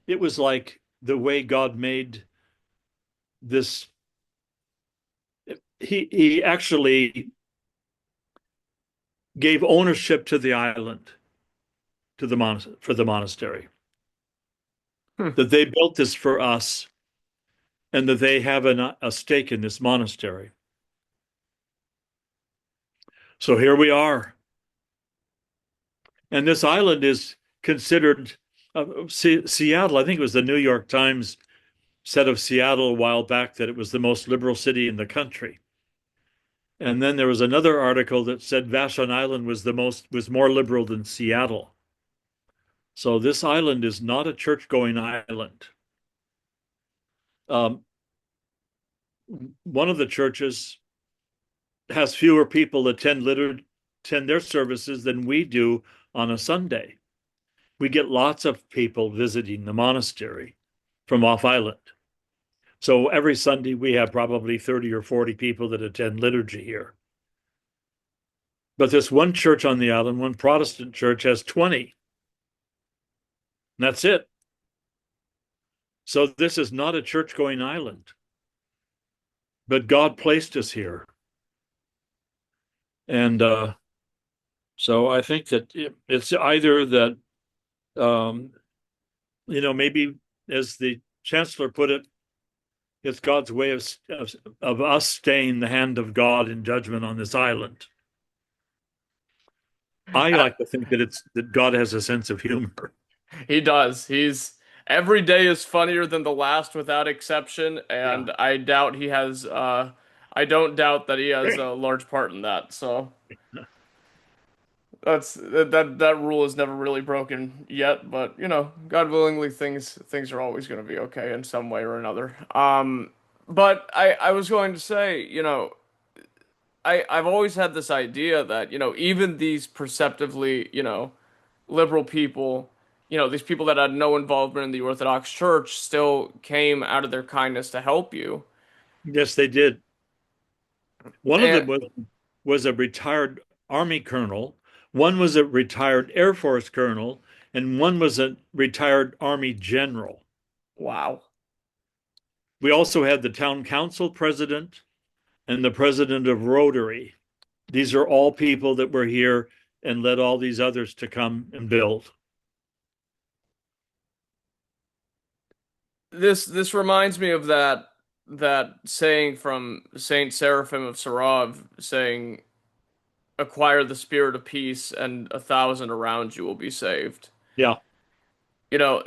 it was like the way God made this. He actually gave ownership to the island, for the monastery. That they built this for us, and that they have a stake in this monastery. So here we are. And this island is considered Seattle. I think it was the New York Times said of Seattle a while back that it was the most liberal city in the country. And then there was another article that said Vashon Island was more liberal than Seattle. So this island is not a church-going island. One of the churches has fewer people attend their services than we do on a Sunday. We get lots of people visiting the monastery from off island. So every Sunday we have probably 30 or 40 people that attend liturgy here. But this one church on the island, one Protestant church, has 20. And that's it. So this is not a church-going island. But God placed us here. And so I think that it's either that, maybe as the chancellor put it, it's God's way of us staying the hand of God in judgment on this island. I like to think that God has a sense of humor. He does. Every day is funnier than the last without exception, and Yeah. I don't doubt that he has a large part in that. So that rule is never really broken yet, but God willingly things are always going to be okay in some way or another. But I was going to say, I've always had this idea that, even these perceptively, liberal people, these people that had no involvement in the Orthodox Church still came out of their kindness to help you. Yes, they did. One of And them was a retired Army colonel, one was a retired Air Force colonel, and one was a retired Army general. wow. We also had the town council president, and the president of Rotary. These are all people that were here and led all these others to come and build. This reminds me of that saying from Saint Seraphim of Sarov, saying, "Acquire the spirit of peace, and 1,000 around you will be saved." Yeah. You know,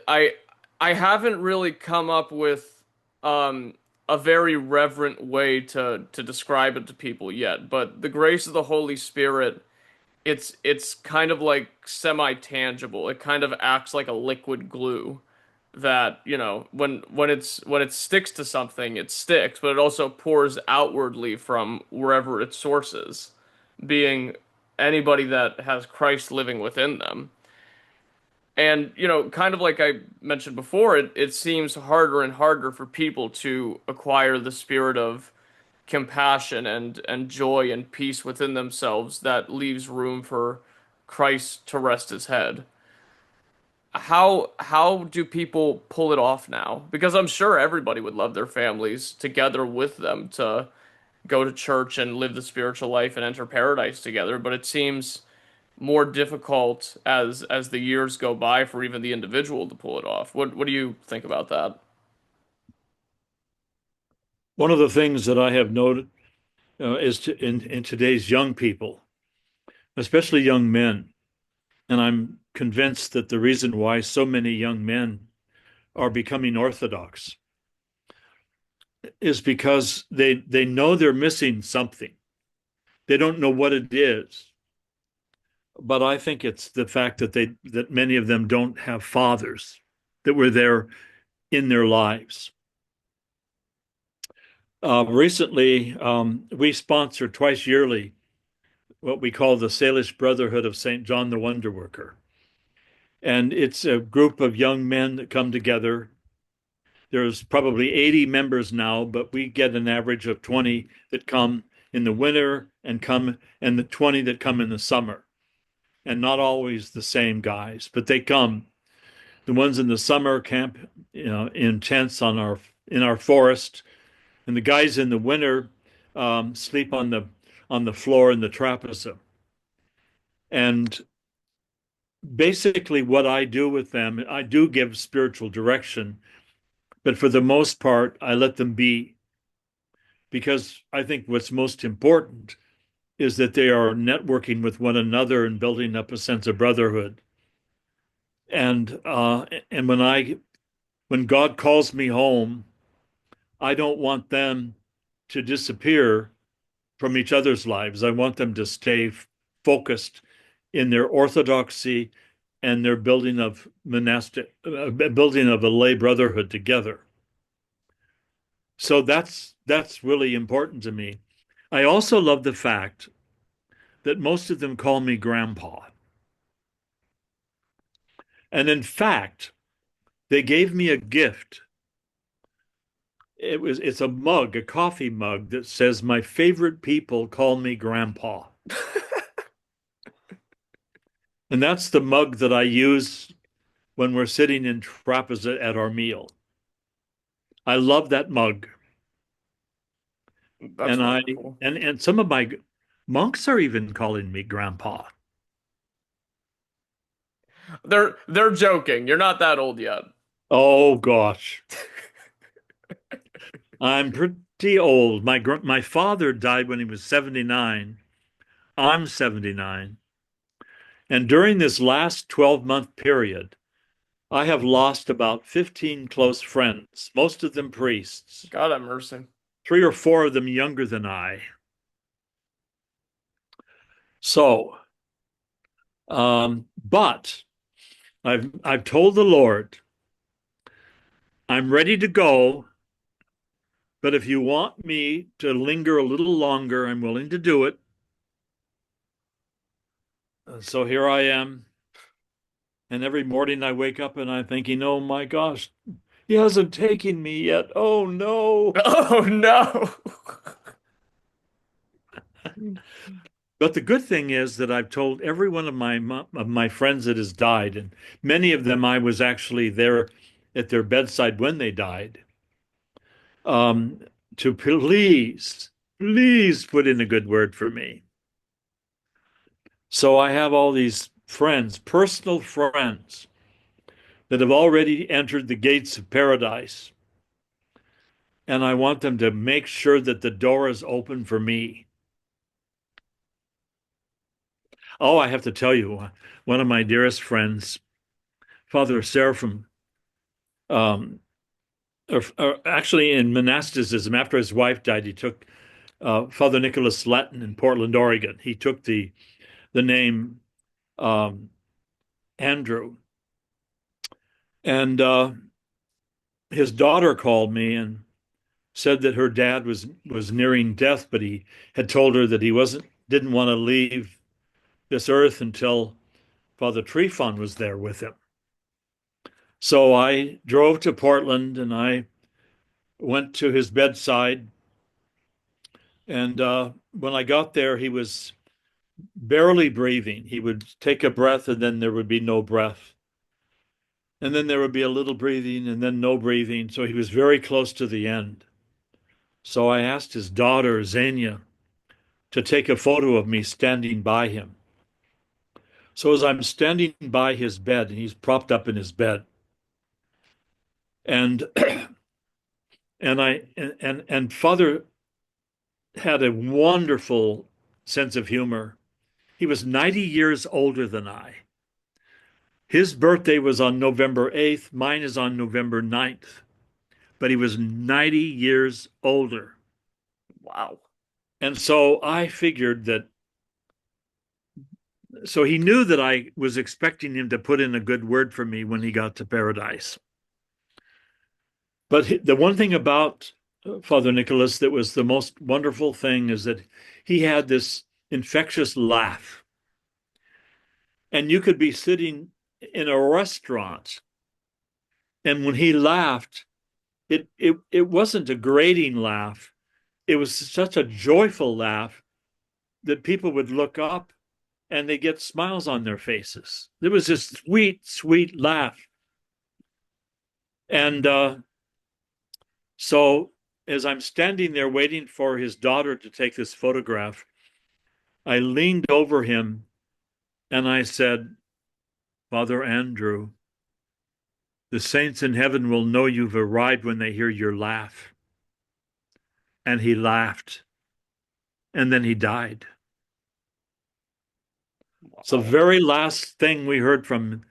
I haven't really come up with a very reverent way to describe it to people yet, but the grace of the Holy Spirit, it's kind of like semi-tangible. It kind of acts like a liquid glue that, when it sticks to something, it sticks, but it also pours outwardly from wherever its source is, being anybody that has Christ living within them. And, kind of like I mentioned before, it seems harder and harder for people to acquire the spirit of compassion and joy and peace within themselves that leaves room for Christ to rest his head. How do people pull it off now? Because I'm sure everybody would love their families together with them to go to church and live the spiritual life and enter paradise together, but it seems more difficult as the years go by for even the individual to pull it off. What do you think about that? One of the things that I have noted in today's young people, especially young men, and I'm convinced that the reason why so many young men are becoming Orthodox is because they know they're missing something. They don't know what it is. But I think it's the fact that many of them don't have fathers that were there in their lives. Recently, we sponsor twice yearly what we call the Salish Brotherhood of St. John the Wonder Worker. And it's a group of young men that come together. There's probably 80 members now, but we get an average of 20 that come in the winter and the 20 that come in the summer. And not always the same guys, but they come. The ones in the summer camp, in tents in our forest, and the guys in the winter sleep on the floor in the trapezoid. And basically, what I do with them, I do give spiritual direction, but for the most part, I let them be, because I think what's most important is that they are networking with one another and building up a sense of brotherhood. And when God calls me home, I don't want them to disappear from each other's lives. I want them to stay focused in their orthodoxy and their building of building of a lay brotherhood together. So that's really important to me. I also love the fact that most of them call me grandpa. And in fact, they gave me a gift. It's a mug, a coffee mug that says, "My favorite people call me grandpa." And that's the mug that I use when we're sitting in trapezoid at our meal. I love that mug. That's wonderful. And some of my monks are even calling me grandpa. They're joking. You're not that old yet. Oh gosh. I'm pretty old. My father died when he was 79. I'm 79. And during this last 12-month period, I have lost about 15 close friends, most of them priests, God have mercy. 3 or 4 of them younger than I. So, but I've told the Lord, I'm ready to go, but if you want me to linger a little longer, I'm willing to do it. So here I am. And every morning I wake up and I'm thinking, oh my gosh, he hasn't taken me yet. Oh no. Oh no. But the good thing is that I've told every one of my friends that has died, and many of them I was actually there at their bedside when they died, to please Please put in a good word for me. So I have all these friends, personal friends, that have already entered the gates of paradise. And I want them to make sure that the door is open for me. Oh, I have to tell you, one of my dearest friends, Father Seraphim, um, actually in monasticism, after his wife died, he took Father Nicholas Latin in Portland, Oregon. He took the name um, Andrew. And his daughter called me and said that her dad was nearing death, but he had told her that he didn't want to leave this earth until Father Tryphon was there with him. So I drove to Portland and I went to his bedside. And when I got there, he was barely breathing. He would take a breath and then there would be no breath. And then there would be a little breathing and then no breathing. So he was very close to the end. So I asked his daughter, Xenia, to take a photo of me standing by him. So as I'm standing by his bed, and he's propped up in his bed, and and Father had a wonderful sense of humor. He was 90 years older than I. His birthday was on November 8th. Mine is on November 9th. But he was 90 years older. Wow. And so I figured that, so he knew that I was expecting him to put in a good word for me when he got to paradise. But the one thing about Father Nicholas that was the most wonderful thing is that he had this infectious laugh. And you could be sitting in a restaurant, and when he laughed, it wasn't a grating laugh. It was such a joyful laugh that people would look up and they get smiles on their faces. There was this sweet, sweet laugh. And so as I'm standing there waiting for his daughter to take this photograph, I leaned over him and I said, Father Andrew, the saints in heaven will know you've arrived when they hear your laugh. And he laughed. And then he died. Wow. So the very last thing we heard from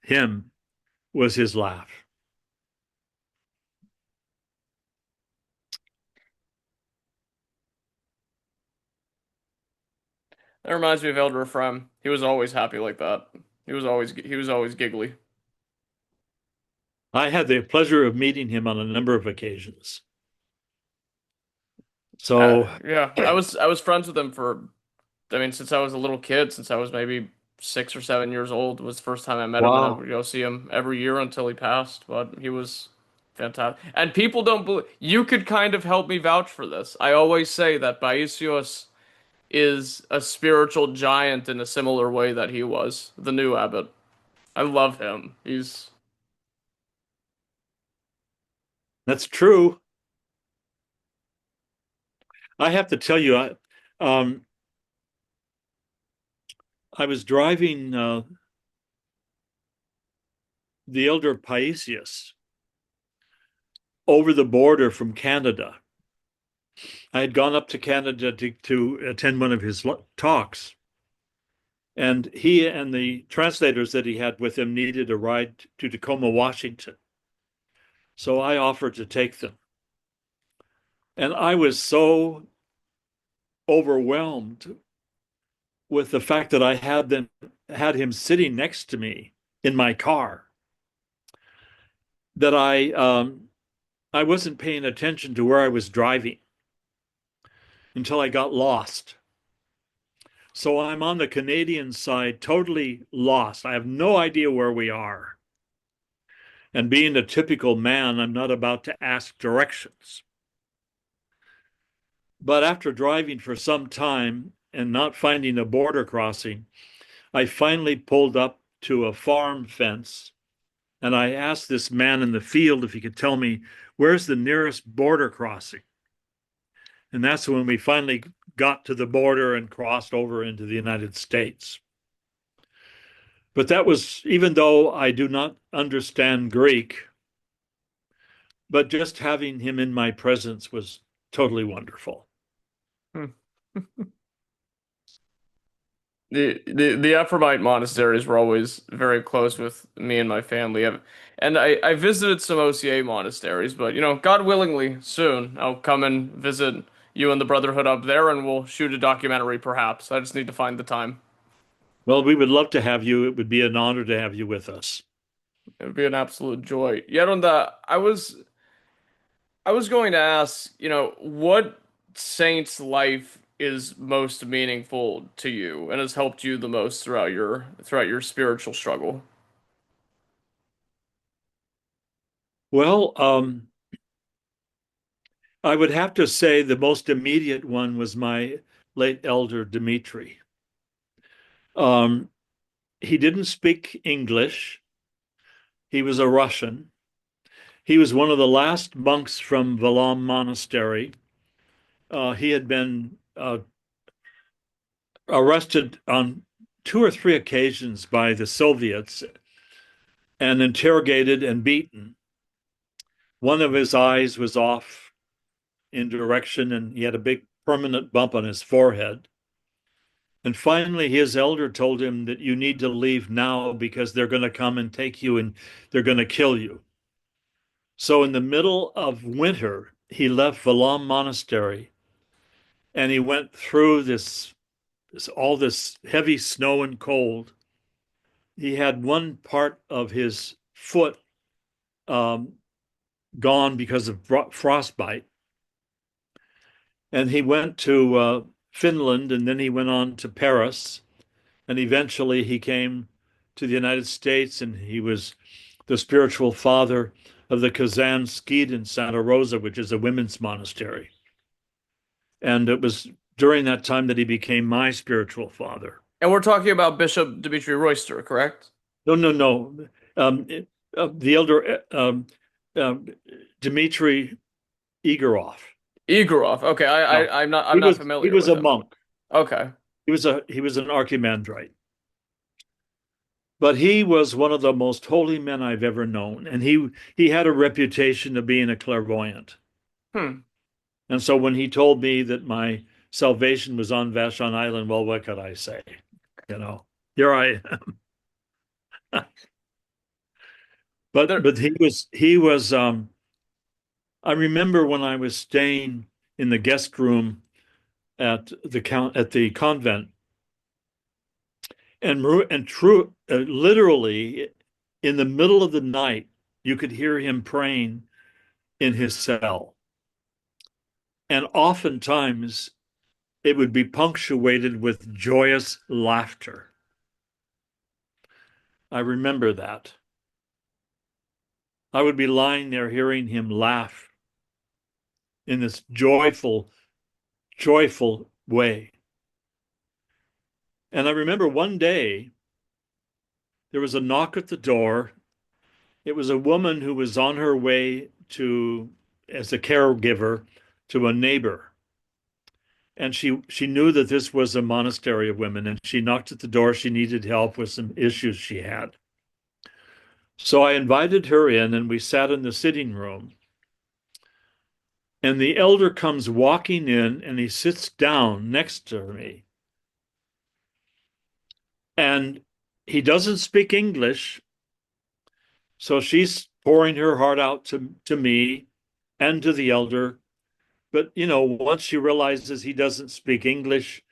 him was his laugh. That reminds me of Elder Ephraim. He was always happy like that. He was always giggly. I had the pleasure of meeting him on a number of occasions. So, Yeah, I was friends with him for, I mean, since I was a little kid, since I was maybe 6 or 7 years old, was the first time I met him, and I wow. would go see him every year until he passed. But he was fantastic. And people don't believe, you could kind of help me vouch for this. I always say that Baisios is a spiritual giant in a similar way that he was, the new abbot. I love him. That's true. I have to tell you, um, I was driving the elder Paisius over the border from Canada. I had gone up to Canada to attend one of his talks. And he and the translators that he had with him needed a ride to Tacoma, Washington. So I offered to take them. And I was so overwhelmed with the fact that I had him sitting next to me in my car that I wasn't paying attention to where I was driving until I got lost. So I'm on the Canadian side, totally lost. I have no idea where we are. And being a typical man, I'm not about to ask directions. But after driving for some time and not finding a border crossing, I finally pulled up to a farm fence and I asked this man in the field if he could tell me where's the nearest border crossing. And that's when we finally got to the border and crossed over into the United States. But that was, even though I do not understand Greek, but just having him in my presence was totally wonderful. Hmm. The Ephraimite monasteries were always very close with me and my family. And I visited some OCA monasteries, but God willingly, soon I'll come and visit you and the Brotherhood up there, and we'll shoot a documentary perhaps. I just need to find the time. Well, we would love to have you. It would be an honor to have you with us. It would be an absolute joy. Yet on that, I was going to ask, what saint's life is most meaningful to you and has helped you the most throughout your spiritual struggle? Well, I would have to say the most immediate one was my late elder Dmitri. Um, he didn't speak English. He was a Russian. He was one of the last monks from Valam Monastery. He had been arrested on two or three occasions by the Soviets and interrogated and beaten. One of his eyes was off in direction, and he had a big permanent bump on his forehead. And finally, his elder told him that you need to leave now because they're going to come and take you and they're going to kill you. So in the middle of winter, he left Valam Monastery and he went through all this heavy snow and cold. He had one part of his foot gone because of frostbite. And he went to Finland, and then he went on to Paris. And eventually he came to the United States, and he was the spiritual father of the Kazan Skid in Santa Rosa, which is a women's monastery. And it was during that time that he became my spiritual father. And we're talking about Bishop Dmitry Royster, correct? No, no, no. The elder Dmitry Igorov. Igorov. Okay, No, I'm not he familiar was with a him. monk. Okay. He was an archimandrite. But he was one of the most holy men I've ever known, and he had a reputation of being a clairvoyant. Hmm. And so when he told me that my salvation was on Vashon Island, well, what could I say? Here I am. But he was I remember when I was staying in the guest room at the convent, and true literally in the middle of the night you could hear him praying in his cell, and oftentimes it would be punctuated with joyous laughter. I remember that. I would be lying there hearing him laugh in this joyful way. And I remember one day there was a knock at the door. It was a woman who was on her way as a caregiver to a neighbor. And she knew that this was a monastery of women, and she knocked at the door. She needed help with some issues she had. So I invited her in, and we sat in the sitting room. And the elder comes walking in, and he sits down next to me. And he doesn't speak English, so she's pouring her heart out to me and to the elder. But, once she realizes he doesn't speak English,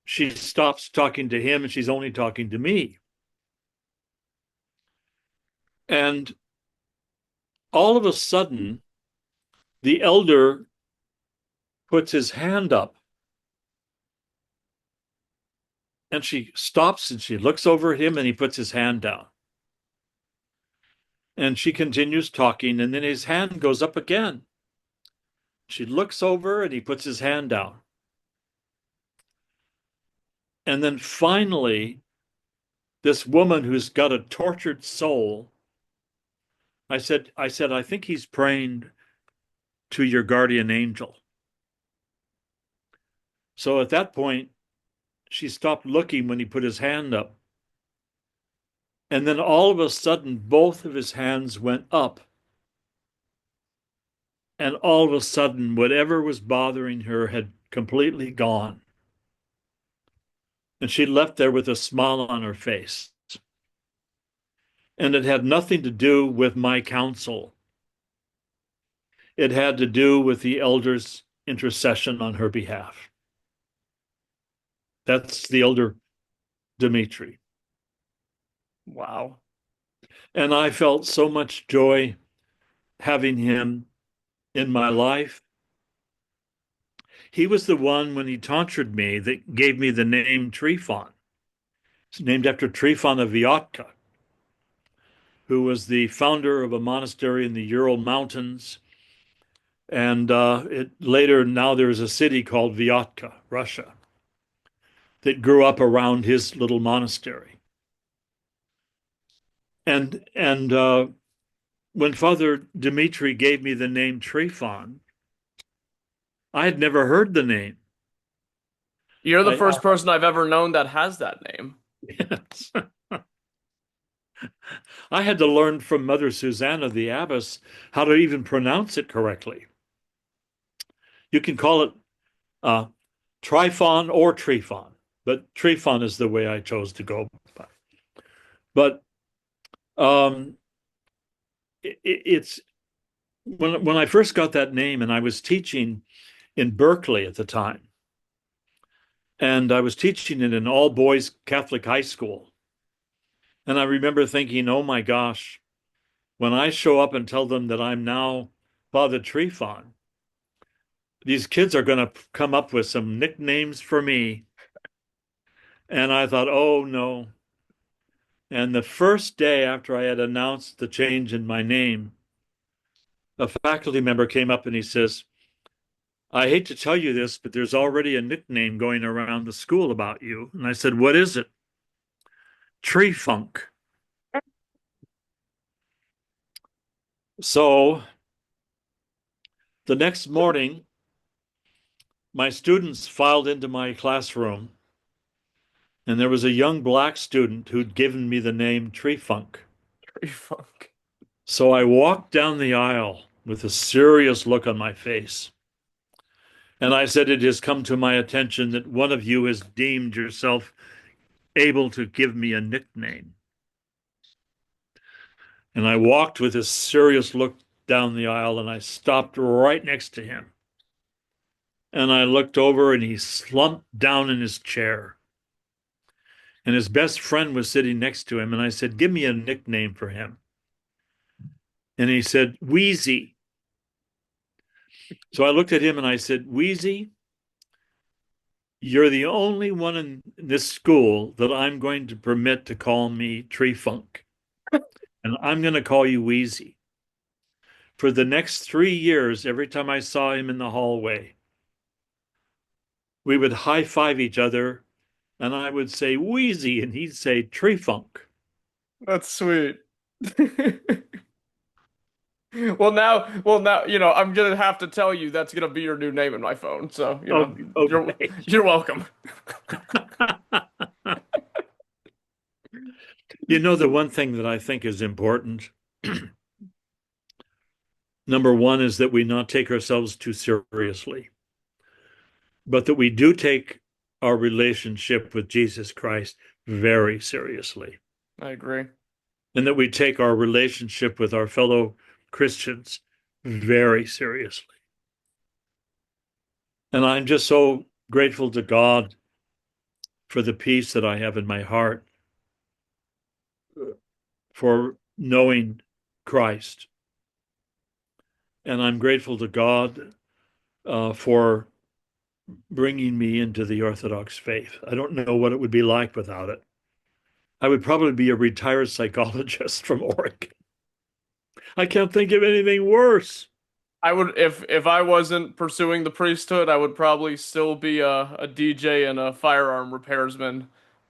she stops talking to him and she's only talking to me. And all of a sudden, the elder puts his hand up, and she stops and she looks over at him, and he puts his hand down. And she continues talking, and then his hand goes up again. She looks over and he puts his hand down. And then finally, this woman who's got a tortured soul, I said, I think he's praying to your guardian angel. So at that point, she stopped looking when he put his hand up. And then all of a sudden, both of his hands went up. And all of a sudden, whatever was bothering her had completely gone. And she left there with a smile on her face. And it had nothing to do with my counsel. It had to do with the elder's intercession on her behalf. That's the elder Dimitri. Wow. And I felt so much joy having him in my life. He was the one, when he tonsured me, that gave me the name Tryphon. It's named after Tryphon of Vyatka, who was the founder of a monastery in the Ural Mountains. And later, now there is a city called Vyatka, Russia, that grew up around his little monastery. And when Father Dimitri gave me the name Tryphon, I had never heard the name. You're the I, first person I've ever known that has that name. yes. I had to learn from Mother Susanna, the abbess, how to even pronounce it correctly. You can call it Tryphon or Tryphon, but Tryphon is the way I chose to go by. But it's when I first got that name, and I was teaching in Berkeley at the time, and I was teaching in an all-boys Catholic high school. And I remember thinking, oh my gosh, when I show up and tell them that I'm now Father Tryphon, these kids are going to come up with some nicknames for me. And I thought, oh no. And the first day after I had announced the change in my name, a faculty member came up and he says, I hate to tell you this, but there's already a nickname going around the school about you. And I said, what is it? Tree Funk. So the next morning, my students filed into my classroom, and there was a young black student who'd given me the name Tree Funk. Tree Funk. So I walked down the aisle with a serious look on my face. And I said, it has come to my attention that one of you has deemed yourself able to give me a nickname. And I walked with a serious look down the aisle, and I stopped right next to him. And I looked over, and he slumped down in his chair. And his best friend was sitting next to him. And I said, give me a nickname for him. And he said, Wheezy. So I looked at him and I said, Wheezy, you're the only one in this school that I'm going to permit to call me Tree Funk. And I'm going to call you Wheezy. For the next 3 years, every time I saw him in the hallway, we would high five each other, and I would say Wheezy, and he'd say Tree Funk. That's sweet. Well, now, I'm gonna have to tell you that's gonna be your new name in my phone. So, Okay. you're welcome. The one thing that I think is important, number one, is that we not take ourselves too seriously, but that we do take our relationship with Jesus Christ very seriously, I agree. and that we take our relationship with our fellow Christians very seriously. And I'm just so grateful to God for the peace that I have in my heart, for knowing Christ. And I'm grateful to God for bringing me into the Orthodox faith. I don't know what it would be like without it. I would probably be a retired psychologist from Oregon. I can't think of anything worse. I would if I wasn't pursuing the priesthood, I would probably still be a DJ and a firearm repairsman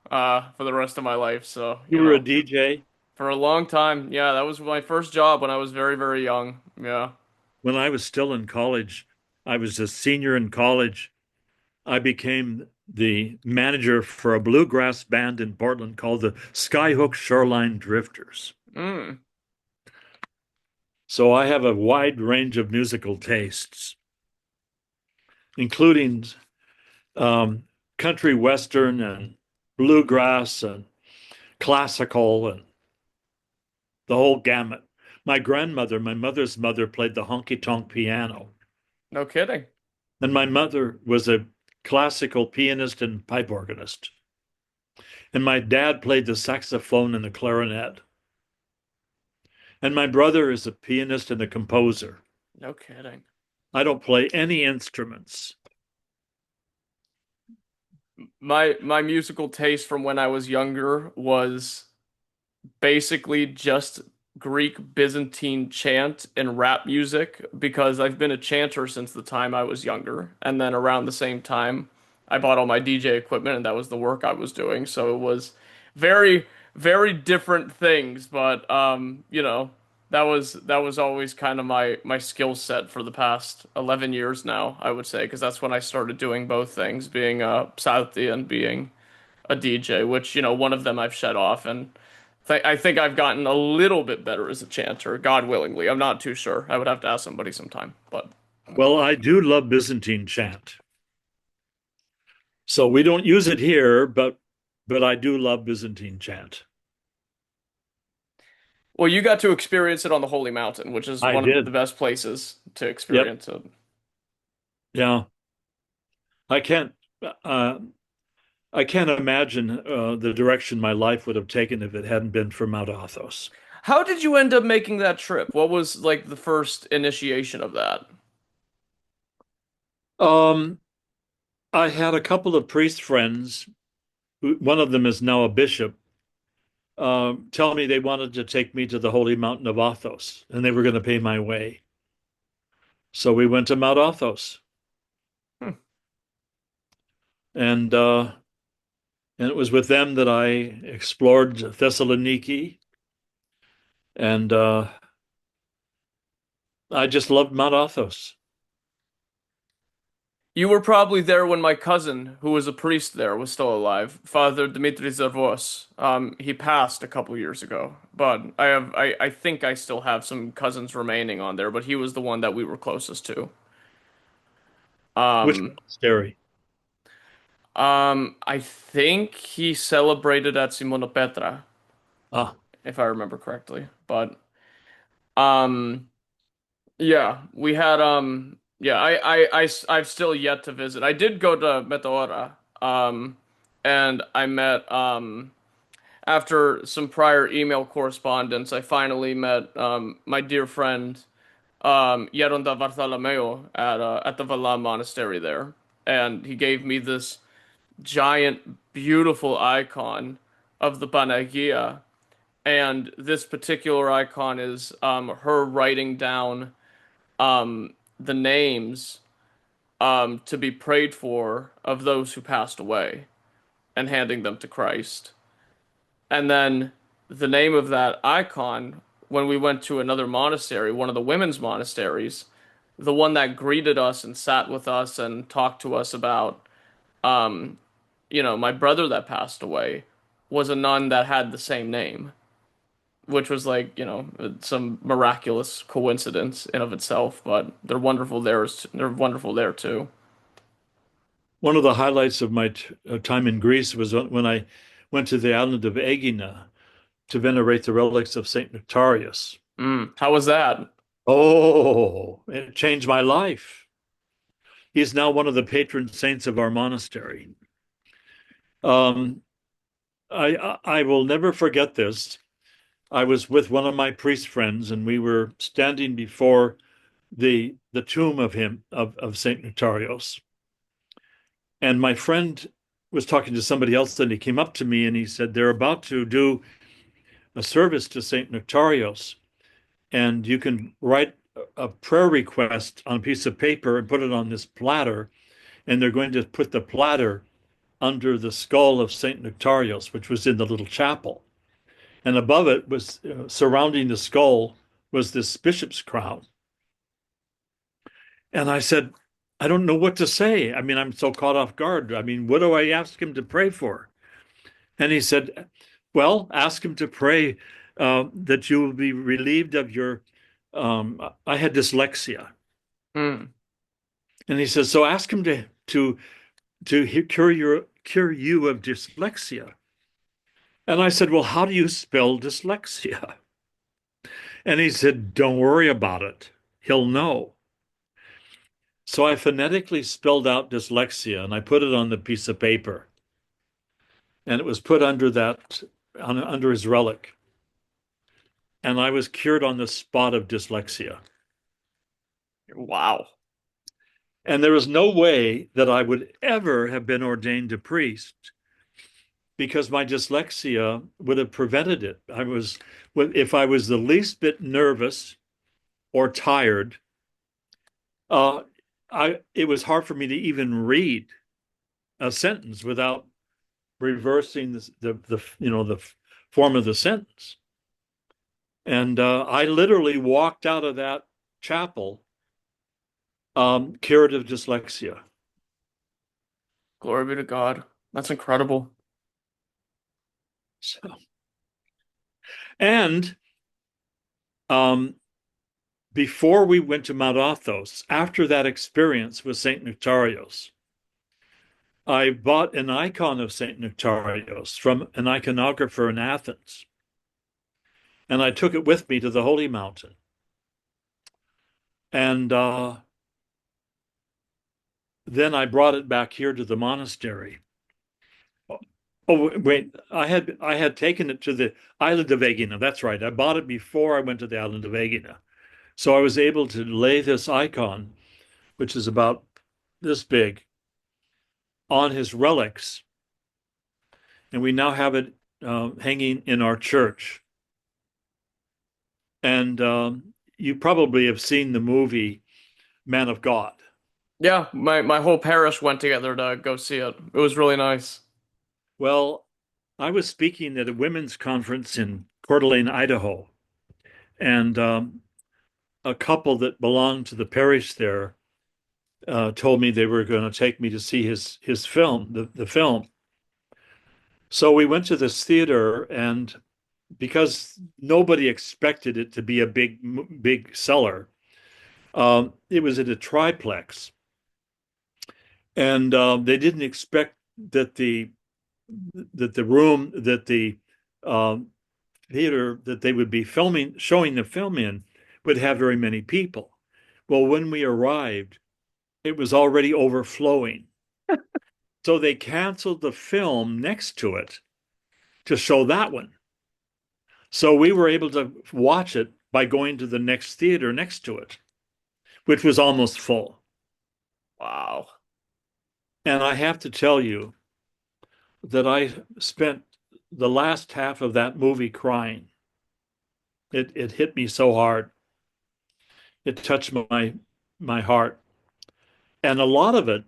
for the rest of my life. So, You were a DJ. for a long time. Yeah, that was my first job when I was very, very young. Yeah. When I was still in college, I was a senior in college. I became the manager for a bluegrass band in Portland called the Skyhook Shoreline Drifters. Mm. So I have a wide range of musical tastes, including um, country western and bluegrass and classical and the whole gamut. My grandmother, my mother's mother, played the honky tonk piano. No kidding. And my mother was a classical pianist and pipe organist. And my dad played the saxophone and the clarinet. And my brother is a pianist and a composer. No kidding. I don't play any instruments. My musical taste from when I was younger was basically just Greek Byzantine chant and rap music because I've been a chanter since the time I was younger. And then around the same time, I bought all my DJ equipment and that was the work I was doing. So it was very, very different things, but that was always kind of my skill set for the past 11 years now, I would say, because that's when I started doing both things, being a Southie and being a DJ, which, one of them I've shut off, and I think I've gotten a little bit better as a chanter, God willingly. I'm not too sure. I would have to ask somebody sometime, but Well, I do love Byzantine chant. So we don't use it here, but I do love Byzantine chant. well, you got to experience it on the Holy Mountain, which is I one of the did. best places to Yep. experience it. Yeah. I can't uh, I can't imagine the direction my life would have taken if it hadn't been for Mount Athos. How did you end up making that trip? What was like the first initiation of that? Um, I had a couple of priest friends, one of them is now a bishop, tell me they wanted to take me to the holy mountain of Athos, and they were going to pay my way. So we went to Mount Athos, Hmm. and it was with them that I explored Thessaloniki, and I just loved Mount Athos. You were probably there when my cousin, who was a priest there, was still alive. Father Dmitry Zavos. He passed a couple years ago, but I think I still have some cousins remaining on there. But he was the one that we were closest to. Which Um, monastery? I think he celebrated at Simona Petra, Ah, if I remember correctly. But um, yeah, we had yeah, I've still yet to visit. I did go to Meteora, and I met after some prior email correspondence, I finally met my dear friend Yeronda Bartolomeo at the Valam Monastery there, and he gave me this giant, beautiful icon of the Panagia, and this particular icon is her writing down the names to be prayed for of those who passed away and handing them to Christ. And then the name of that icon, when we went to another monastery, one of the women's monasteries, the one that greeted us and sat with us and talked to us about, my brother that passed away, was a nun that had the same name, which was like, some miraculous coincidence in of itself, but they're wonderful there. They're wonderful there too. one of the highlights of my time in Greece was when I went to the island of Aegina to venerate the relics of Saint Nectarius. How was that? Oh, it changed my life. He is now one of the patron saints of our monastery. Um, I will never forget this. I was with one of my priest friends, and we were standing before the tomb of him of Saint Nectarios. And my friend was talking to somebody else, and he came up to me and he said, "They're about to do a service to Saint Nectarios, and you can write a prayer request on a piece of paper and put it on this platter, and they're going to put the platter under the skull of Saint Nectarios, which was in the little chapel. And above it was surrounding the skull was this bishop's crown." And I said, I don't know what to say. I mean, I'm so caught off guard. I mean, what do I ask him to pray for? And he said, well, ask him to pray that you will be relieved of your, I had dyslexia. Hmm. And he says, so ask him to cure you of dyslexia. And I said, well, how do you spell dyslexia? And he said, don't worry about it. He'll know. So I phonetically spelled out dyslexia and I put it on the piece of paper. And it was put under his relic. And I was cured on the spot of dyslexia. Wow. And there was no way that I would ever have been ordained a priest because my dyslexia would have prevented it. If I was the least bit nervous or tired, uh, it was hard for me to even read a sentence without reversing the form of the sentence. And I literally walked out of that chapel cured of dyslexia. Glory be to God. That's incredible. So, and before we went to Mount Athos, after that experience with St. Nectarios, I bought an icon of St. Nectarios from an iconographer in Athens, and I took it with me to the Holy Mountain. And then I brought it back here to the monastery. Oh, wait, I had taken it to the island of Aegina. That's right. I bought it before I went to the island of Aegina. So I was able to lay this icon, which is about this big, on his relics. And we now have it hanging in our church. And you probably have seen the movie Man of God. Yeah, my whole parish went together to go see it. It was really nice. Well, I was speaking at a women's conference in Coeur d'Alene, Idaho, and a couple that belonged to the parish there told me they were going to take me to see his film, the film. So we went to this theater, and because nobody expected it to be a big seller, it was at a triplex, and they didn't expect that the um, theater that they would be showing the film in would have very many people. Well, when we arrived, it was already overflowing. So they canceled the film next to it to show that one. So we were able to watch it by going to the next theater next to it, which was almost full. Wow. And I have to tell you that I spent the last half of that movie crying. It hit me so hard. It touched my heart. And a lot of it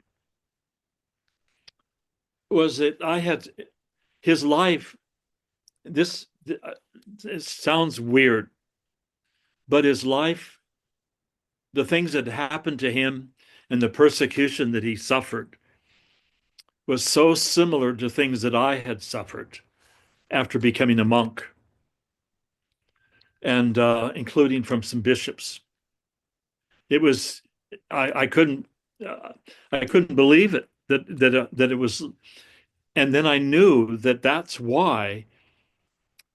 was that I had his life. This it sounds weird, but his life, the things that happened to him and the persecution that he suffered was so similar to things that I had suffered after becoming a monk, and including from some bishops. It was I couldn't believe it that it was, and then I knew that that's why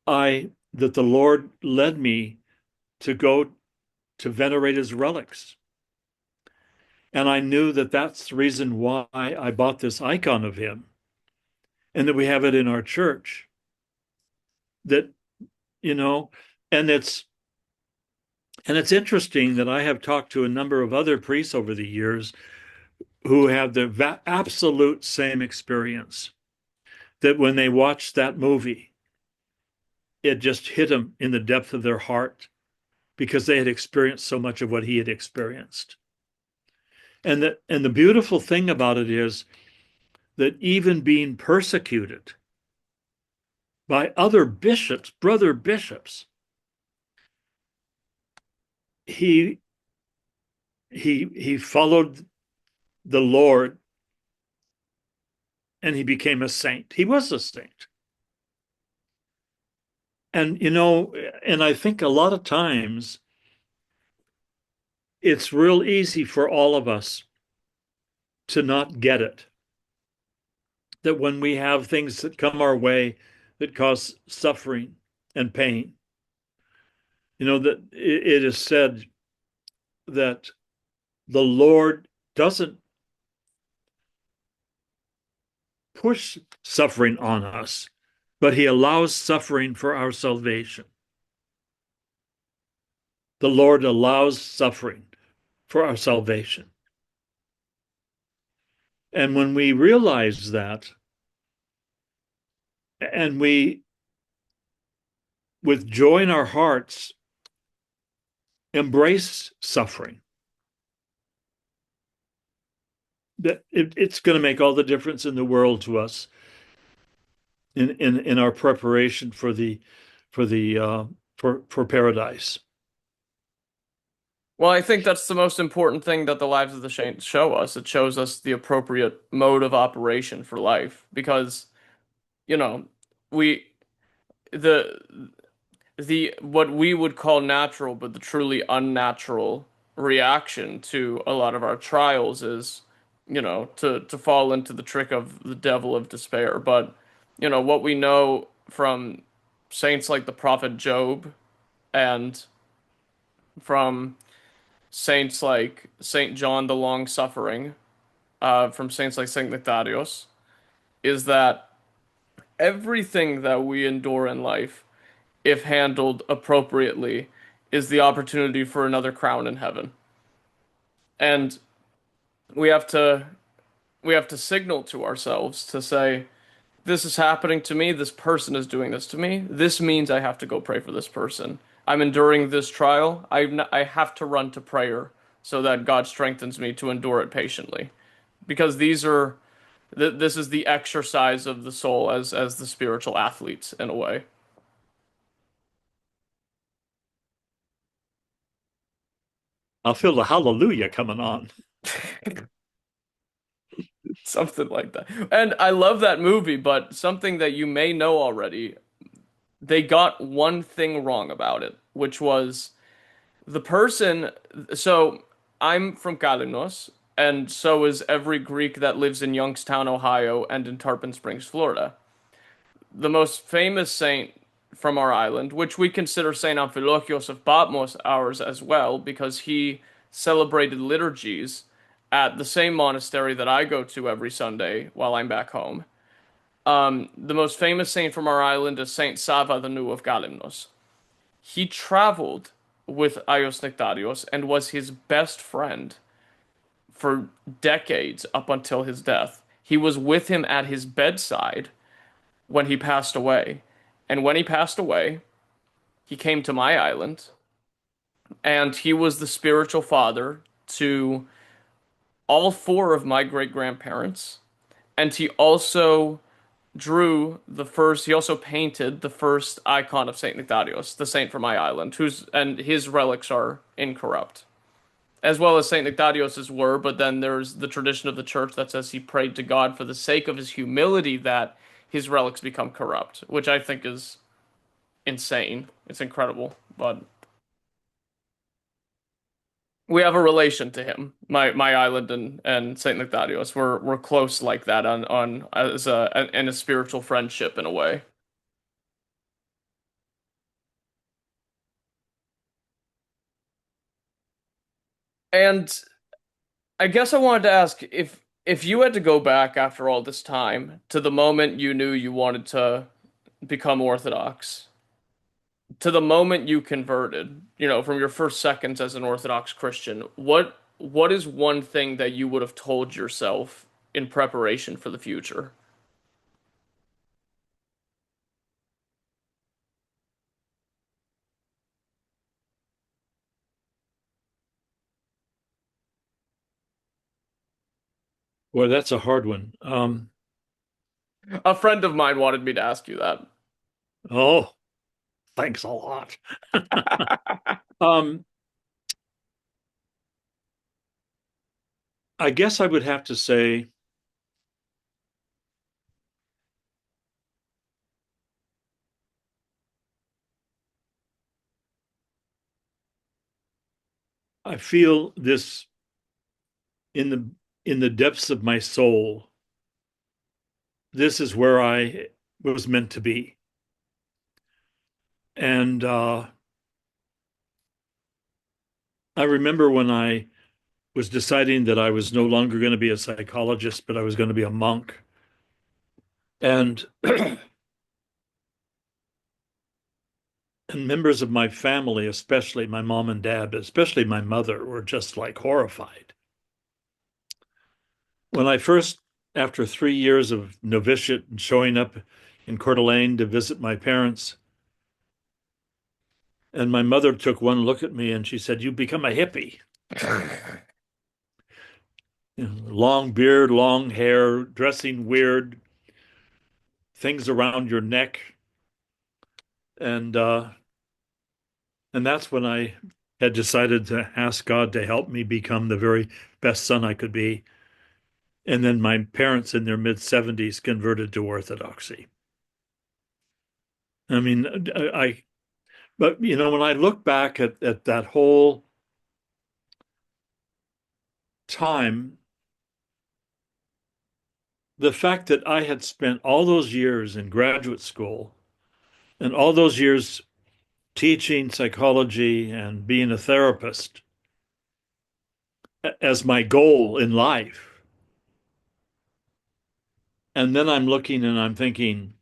that the Lord led me to go to venerate his relics. And I knew that that's the reason why I bought this icon of him and that we have it in our church. That, you know, and it's interesting that I have talked to a number of other priests over the years who have the absolute same experience, that when they watched that movie, it just hit them in the depth of their heart because they had experienced so much of what he had experienced. And the beautiful thing about it is that even being persecuted by other bishops, brother bishops, he followed the Lord, and he became a saint. He was a saint. And, and I think a lot of times it's real easy for all of us to not get it. That when we have things that come our way that cause suffering and pain, that it is said that the Lord doesn't push suffering on us, but he allows suffering for our salvation. The Lord allows suffering for our salvation. And when we realize that, and we, with joy in our hearts, embrace suffering, that it's going to make all the difference in the world to us in our preparation for paradise. Well, I think that's the most important thing that the lives of the saints show us. It shows us the appropriate mode of operation for life because, you know, we the the what we would call natural but the truly unnatural reaction to a lot of our trials is, to fall into the trick of the devil of despair. But, what we know from saints like the prophet Job and from saints like Saint John the Long Suffering, from saints like Saint Nectarios, is that everything that we endure in life, if handled appropriately, is the opportunity for another crown in heaven. And we have to we have to signal to ourselves to say, this is happening to me, this person is doing this to me. This means I have to go pray for this person. I'm enduring this trial. I have to run to prayer so that God strengthens me to endure it patiently. Because this is the exercise of the soul as the spiritual athletes in a way. I'll feel the hallelujah coming on. Something like that. And I love that movie, but something that you may know already, they got one thing wrong about it, which was the person. So I'm from Kalymnos, and so is every Greek that lives in Youngstown, Ohio, and in Tarpon Springs, Florida. The most famous saint from our island, which we consider Saint Amphilochios of Patmos ours as well, because he celebrated liturgies at the same monastery that I go to every Sunday while I'm back home. The most famous saint from our island is Saint Sava the New of Kalymnos. He traveled with Ios Nectarios and was his best friend for decades up until his death. He was with him at his bedside when he passed away. And when he passed away, he came to my island, and he was the spiritual father to all four of my great grandparents. And he also painted the first icon of Saint Nectarios, the saint from my island, and his relics are incorrupt. As well as Saint Nectarios's were, but then there's the tradition of the church that says he prayed to God for the sake of his humility that his relics become corrupt, which I think is insane. It's incredible, but we have a relation to him. My island and Saint Nectarios, we're close like that on as in a spiritual friendship in a way. And I guess I wanted to ask if you had to go back after all this time to the moment you knew you wanted to become Orthodox, to the moment you converted, from your first seconds as an Orthodox Christian, what is one thing that you would have told yourself in preparation for the future? Well, that's a hard one. A friend of mine wanted me to ask you that. Oh, thanks a lot. um, I guess I would have to say I feel this in the depths of my soul. This is where I was meant to be. And I remember when I was deciding that I was no longer going to be a psychologist, but I was going to be a monk. And and members of my family, especially my mom and dad, but especially my mother, were just like horrified. When I first, after 3 years of novitiate and showing up in Coeur d'Alene to visit my parents, and my mother took one look at me and she said, "You've become a hippie." You know, long beard, long hair, dressing weird, things around your neck. And that's when I had decided to ask God to help me become the very best son I could be. And then my parents in their mid-70s converted to Orthodoxy. I mean, but you know, when I look back at that whole time, the fact that I had spent all those years in graduate school and all those years teaching psychology and being a therapist as my goal in life. And then I'm looking and I'm thinking,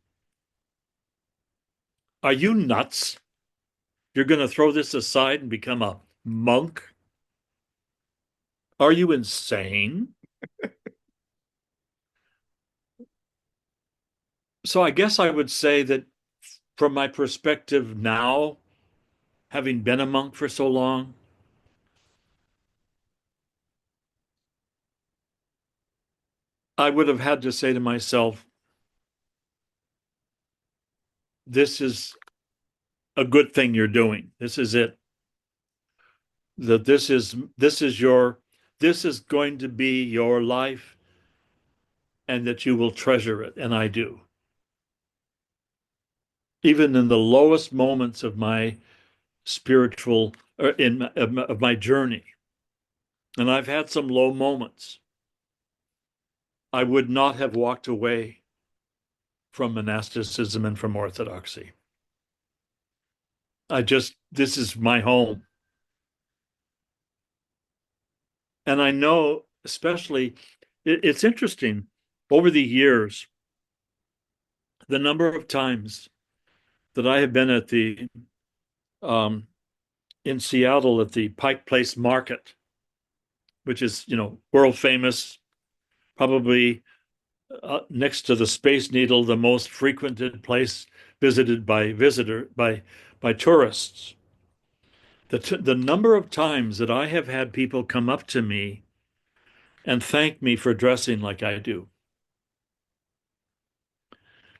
are you nuts? You're going to throw this aside and become a monk? Are you insane? So I guess I would say that from my perspective now, having been a monk for so long, I would have had to say to myself, this is a good thing you're doing. This is it. That this is going to be your life and that you will treasure it. And I do. Even in the lowest moments of my spiritual or of my journey, and I've had some low moments, I would not have walked away from monasticism and from orthodoxy. This is my home. And I know, especially, it's interesting over the years, the number of times that I have been um, in Seattle at the Pike Place Market, which is, you know, world famous, probably next to the Space Needle, the most frequented place visited by tourists. The number of times that I have had people come up to me and thank me for dressing like I do.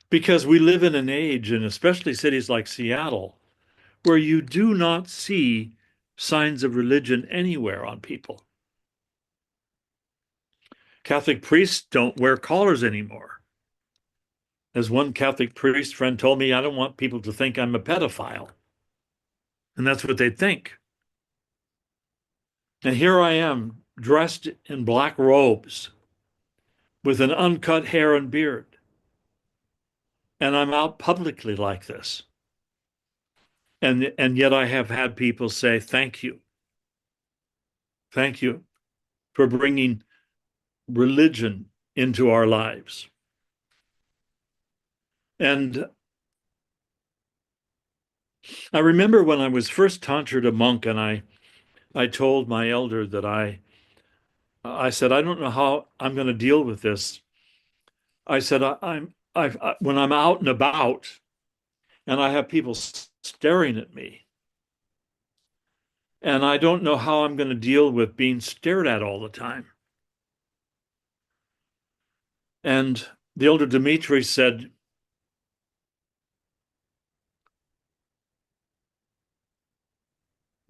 Because we live in an age, and especially cities like Seattle, where you do not see signs of religion anywhere on people. Catholic priests don't wear collars anymore. As one Catholic priest friend told me, I don't want people to think I'm a pedophile. And that's what they think. And here I am, dressed in black robes with an uncut hair and beard. And I'm out publicly like this. And yet I have had people say, thank you. Thank you for bringing religion into our lives. And I remember when I was first tonsured a monk, and I told my elder that I said, I don't know how I'm going to deal with this. I said, when I'm out and about and I have people staring at me, and I don't know how I'm going to deal with being stared at all the time. And the elder Dimitri said,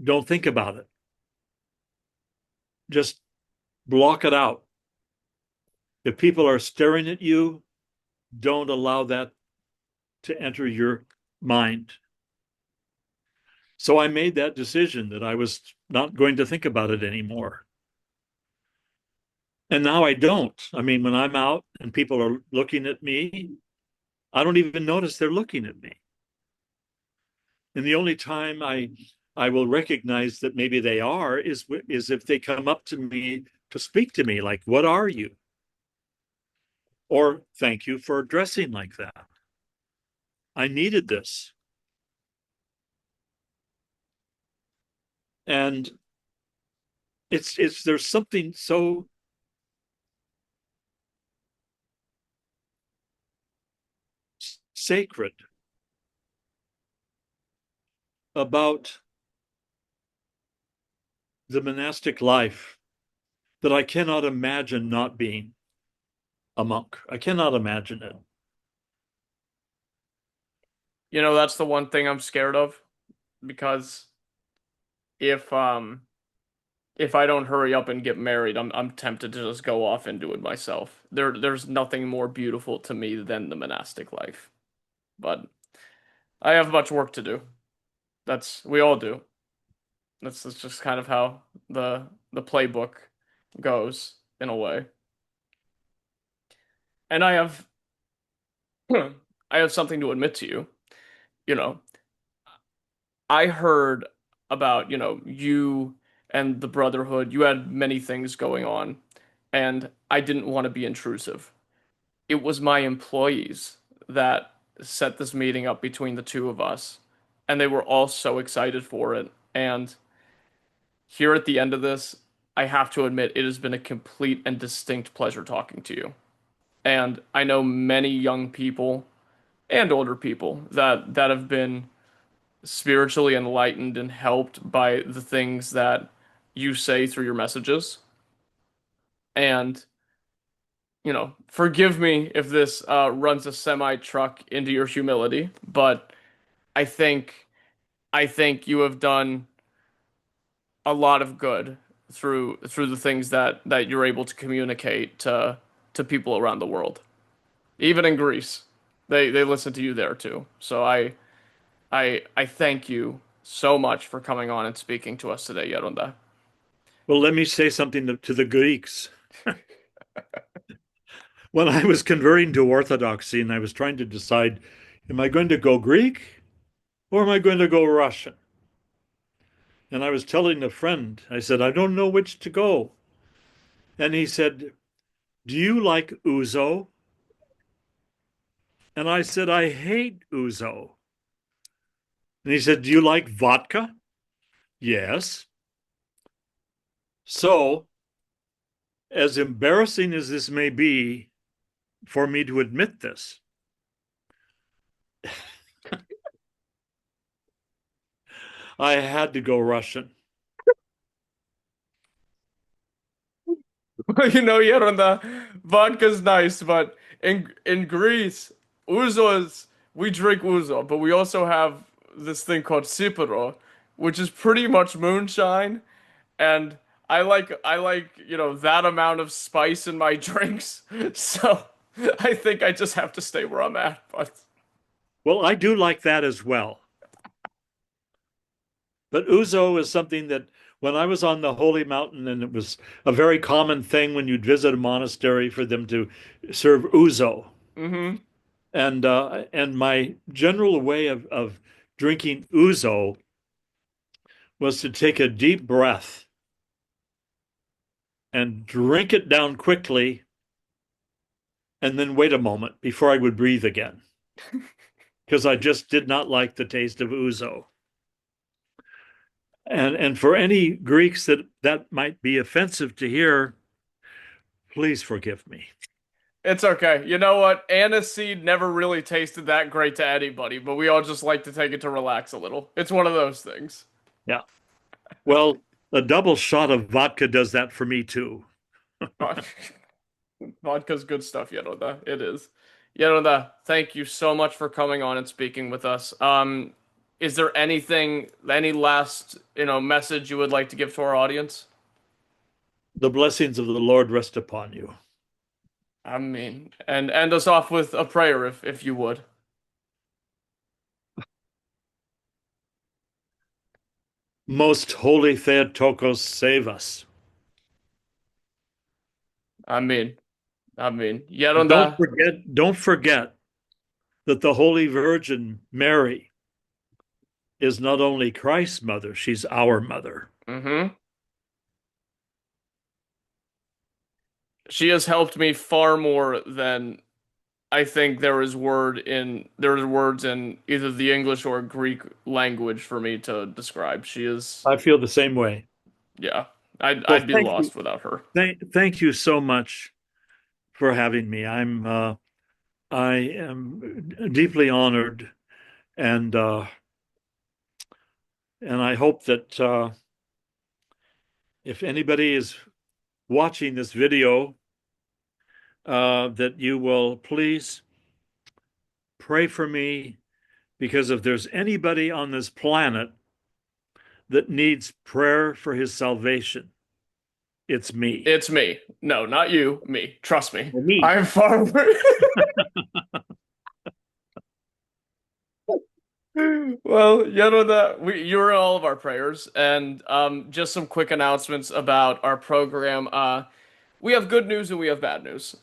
don't think about it. Just Block it out. If people are staring at you, don't allow that to enter your mind. So I made that decision that I was not going to think about it anymore. And now I don't. I mean, when I'm out and people are looking at me, I don't even notice they're looking at me. And the only time I will recognize that maybe they are is if they come up to me to speak to me, like, "What are you?" Or, "Thank you for dressing like that. I needed this." And it's there's something so sacred about the monastic life that I cannot imagine not being a monk. I cannot imagine it. You know, that's the one thing I'm scared of because if um if I don't hurry up and get married, I'm tempted to just go off and do it myself. There's nothing more beautiful to me than the monastic life. But I have much work to do. We all do. That's just kind of how the playbook goes in a way. And I have something to admit to you. You know, I heard about, you and the brotherhood. You had many things going on, and I didn't want to be intrusive. It was my employees that set this meeting up between the two of us, and they were all so excited for it. And here at the end of this, I have to admit it has been a complete and distinct pleasure talking to you. And I know many young people and older people that have been spiritually enlightened and helped by the things that you say through your messages. And, forgive me if this runs a semi truck into your humility, but I think I think you have done a lot of good through the things that you're able to communicate to people around the world. Even in Greece. They listen to you there too. So I thank you so much for coming on and speaking to us today, Yeronda. Well, let me say something to the Greeks. When I was converting to Orthodoxy and I was trying to decide, am I going to go Greek or am I going to go Russian? And I was telling a friend, I said, I don't know which to go. And he said, do you like ouzo? And I said, I hate ouzo. And he said, do you like vodka? Yes. So, as embarrassing as this may be for me to admit this, I had to go Russian. Yeronda, vodka's nice, but in Greece, ouzo's we drink ouzo, but we also have this thing called sipero, which is pretty much moonshine, and I like that amount of spice in my drinks. So I think I just have to stay where I'm at. But Well, I do like that as well. But ouzo is something that when I was on the Holy Mountain, and it was a very common thing when you'd visit a monastery for them to serve ouzo. hmm And my general way of drinking ouzo was to take a deep breath and drink it down quickly and then wait a moment before I would breathe again because I just did not like the taste of ouzo. And for any Greeks that might be offensive to hear, please forgive me. it's okay. You know what? Aniseed never really tasted that great to anybody, but we all just like to take it to relax a little. It's one of those things. Yeah. Well, a double shot of vodka does that for me too. Vodka's good stuff, Yeroda. It is. Yeroda, thank you so much for coming on and speaking with us. Is there any last, message you would like to give to our audience? The blessings of the Lord rest upon you. I mean, and end us off with a prayer if you would. Most holy Theotokos, save us. Yet And on that. don't forget that the Holy Virgin Mary is not only Christ's mother, she's our mother. Mm-hmm. She has helped me far more than I think there is words in either the English or Greek language for me to describe. She is, I feel the same way. yeah. Well, I'd be lost without her. thank you so much for having me. I am deeply honored, and I hope that if anybody is watching this video, that you will please pray for me, because if there's anybody on this planet that needs prayer for his salvation, it's me. It's me. No, not you. Me. Trust me. Well, me. I'm far. Well, you know that you're in all of our prayers, and just some quick announcements about our program. We have good news and we have bad news.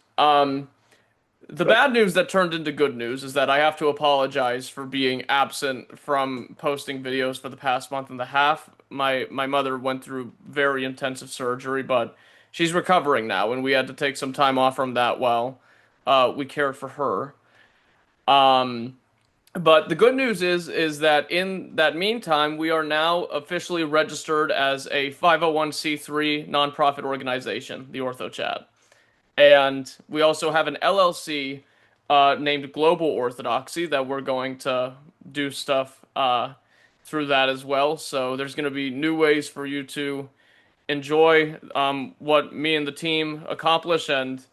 The bad news that turned into good news is that I have to apologize for being absent from posting videos for the past month and a half. My mother went through very intensive surgery, but she's recovering now, and we had to take some time off from that while we cared for her. Um, but the good news is that in that meantime, we are now officially registered as a 501c3 nonprofit organization, the Orthochat. And we also have an LLC named Global Orthodoxy that we're going to do stuff through that as well. So there's going to be new ways for you to enjoy what me and the team accomplish and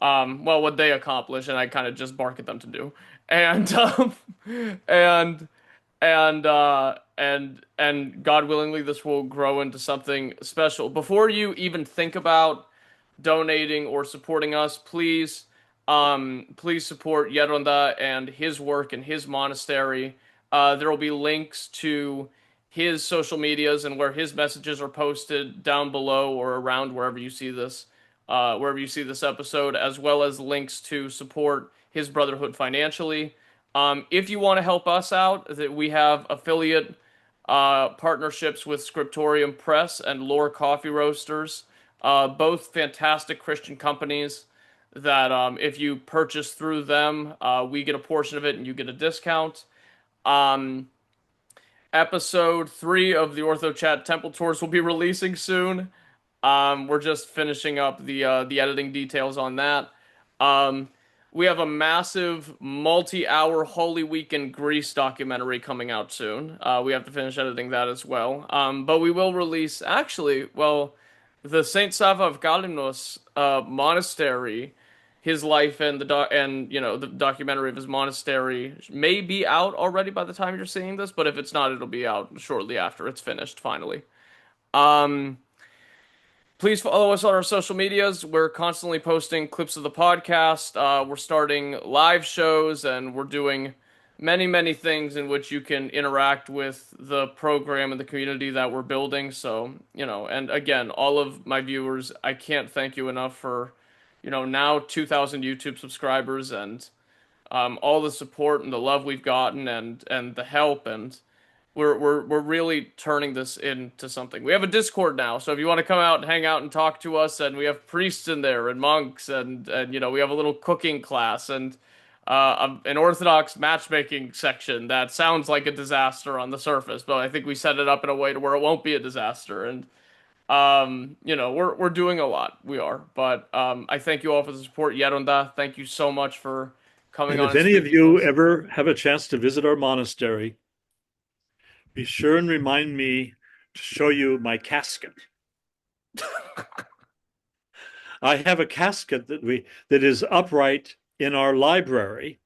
well, what they accomplish, and I kind of just bark at them to do. And and and God willingly, this will grow into something special. Before you even think about donating or supporting us, please support Yeronda and his work and his monastery. There will be links to his social medias and where his messages are posted down below or around wherever you see this episode, as well as links to support his brotherhood financially. If you want to help us out, that we have affiliate partnerships with Scriptorium Press and Lore Coffee Roasters, both fantastic Christian companies that if you purchase through them, we get a portion of it and you get a discount. Um, Episode 3 of the Orthochat Temple Tours will be releasing soon. We're just finishing up the editing details on that. Um, we have a massive multi-hour Holy Week in Greece documentary coming out soon. We have to finish editing that as well. But we will release actually, well, the Saint Sava of Kalymnos monastery, his life and the documentary of his monastery may be out already by the time you're seeing this. But if it's not, it'll be out shortly after it's finished finally. Um, Please follow us on our social medias. We're constantly posting clips of the podcast. We're starting live shows, and we're doing many, many things in which you can interact with the program and the community that we're building. So, and again, all of my viewers, I can't thank you enough for, now 2,000 YouTube subscribers and all the support and the love we've gotten and the help and we're really turning this into something. We have a Discord now, so if you want to come out and hang out and talk to us, and we have priests in there and monks, and we have a little cooking class and an Orthodox matchmaking section that sounds like a disaster on the surface, but I think we set it up in a way to where it won't be a disaster. And we're doing a lot. We are, but I thank you all for the support. Yeronda, thank you so much for coming And on if and any of speaking to you us. ever have a chance to visit our monastery, be sure and remind me to show you my casket. I have a casket that is upright in our library,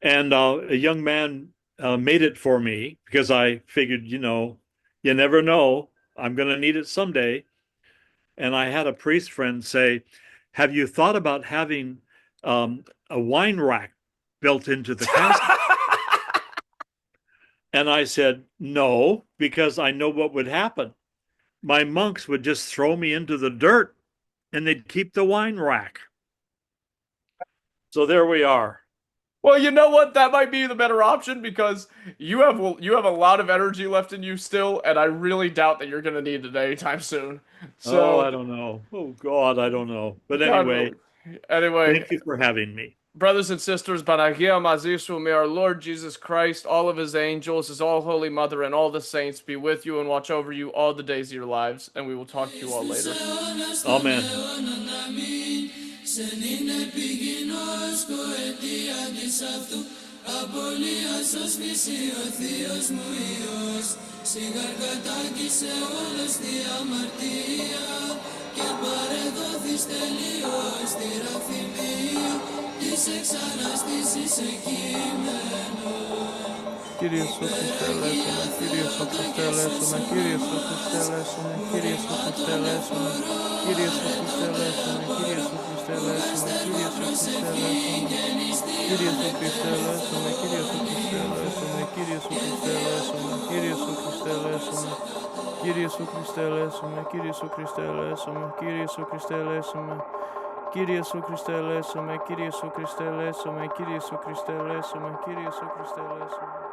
and a young man made it for me because I figured, you never know, I'm going to need it someday. And I had a priest friend say, have you thought about having a wine rack built into the casket? And I said, no, because I know what would happen. My monks would just throw me into the dirt and they'd keep the wine rack. So there we are. Well, you know what? That might be the better option because you have a lot of energy left in you still, and I really doubt that you're going to need it anytime soon. So, I don't know. Oh God, I don't know. But God anyway, anyway, thank you for having me. brothers and sisters, Panagia Mazisu, may our Lord Jesus Christ, all of his angels, his all holy mother, and all the saints be with you and watch over you all the days of your lives, and we will talk to you all later. Amen. Kyrie Iisus Χριστέ ελέησον με, Kyrie Iisus Χριστέ ελέησον με, Kyrie Iisus Χριστέ ελέησον με, Kyrie Iisus Χριστέ ελέησον με, Kyrie Iisus Χριστέ ελέησον με, Kyrie Iisus Χριστέ ελέησον με, Kyrie Iisus Χριστέ ελέησον με, Kyrie Iisus Χριστέ ελέησον με, Kyrie Iisus Χριστέ ελέησον με, Kyrie Iisus Χριστέ ελέησον με, Kyrie Iisus Χριστέ ελέησον με, Kyrie Iisus Χριστέ ελέησον με, Kyrie Iisus Χριστέ ελέησον με, Kyrie Iisus Χριστέ ελέησον με, Kyrie Iisus Χριστέ ελέησον με, Kyrie Iisus Χριστέ ελέησον με, Kyrie Iisus Χριστέ ελέησον με, Kyrie Iisus Χριστέ ελέησον με.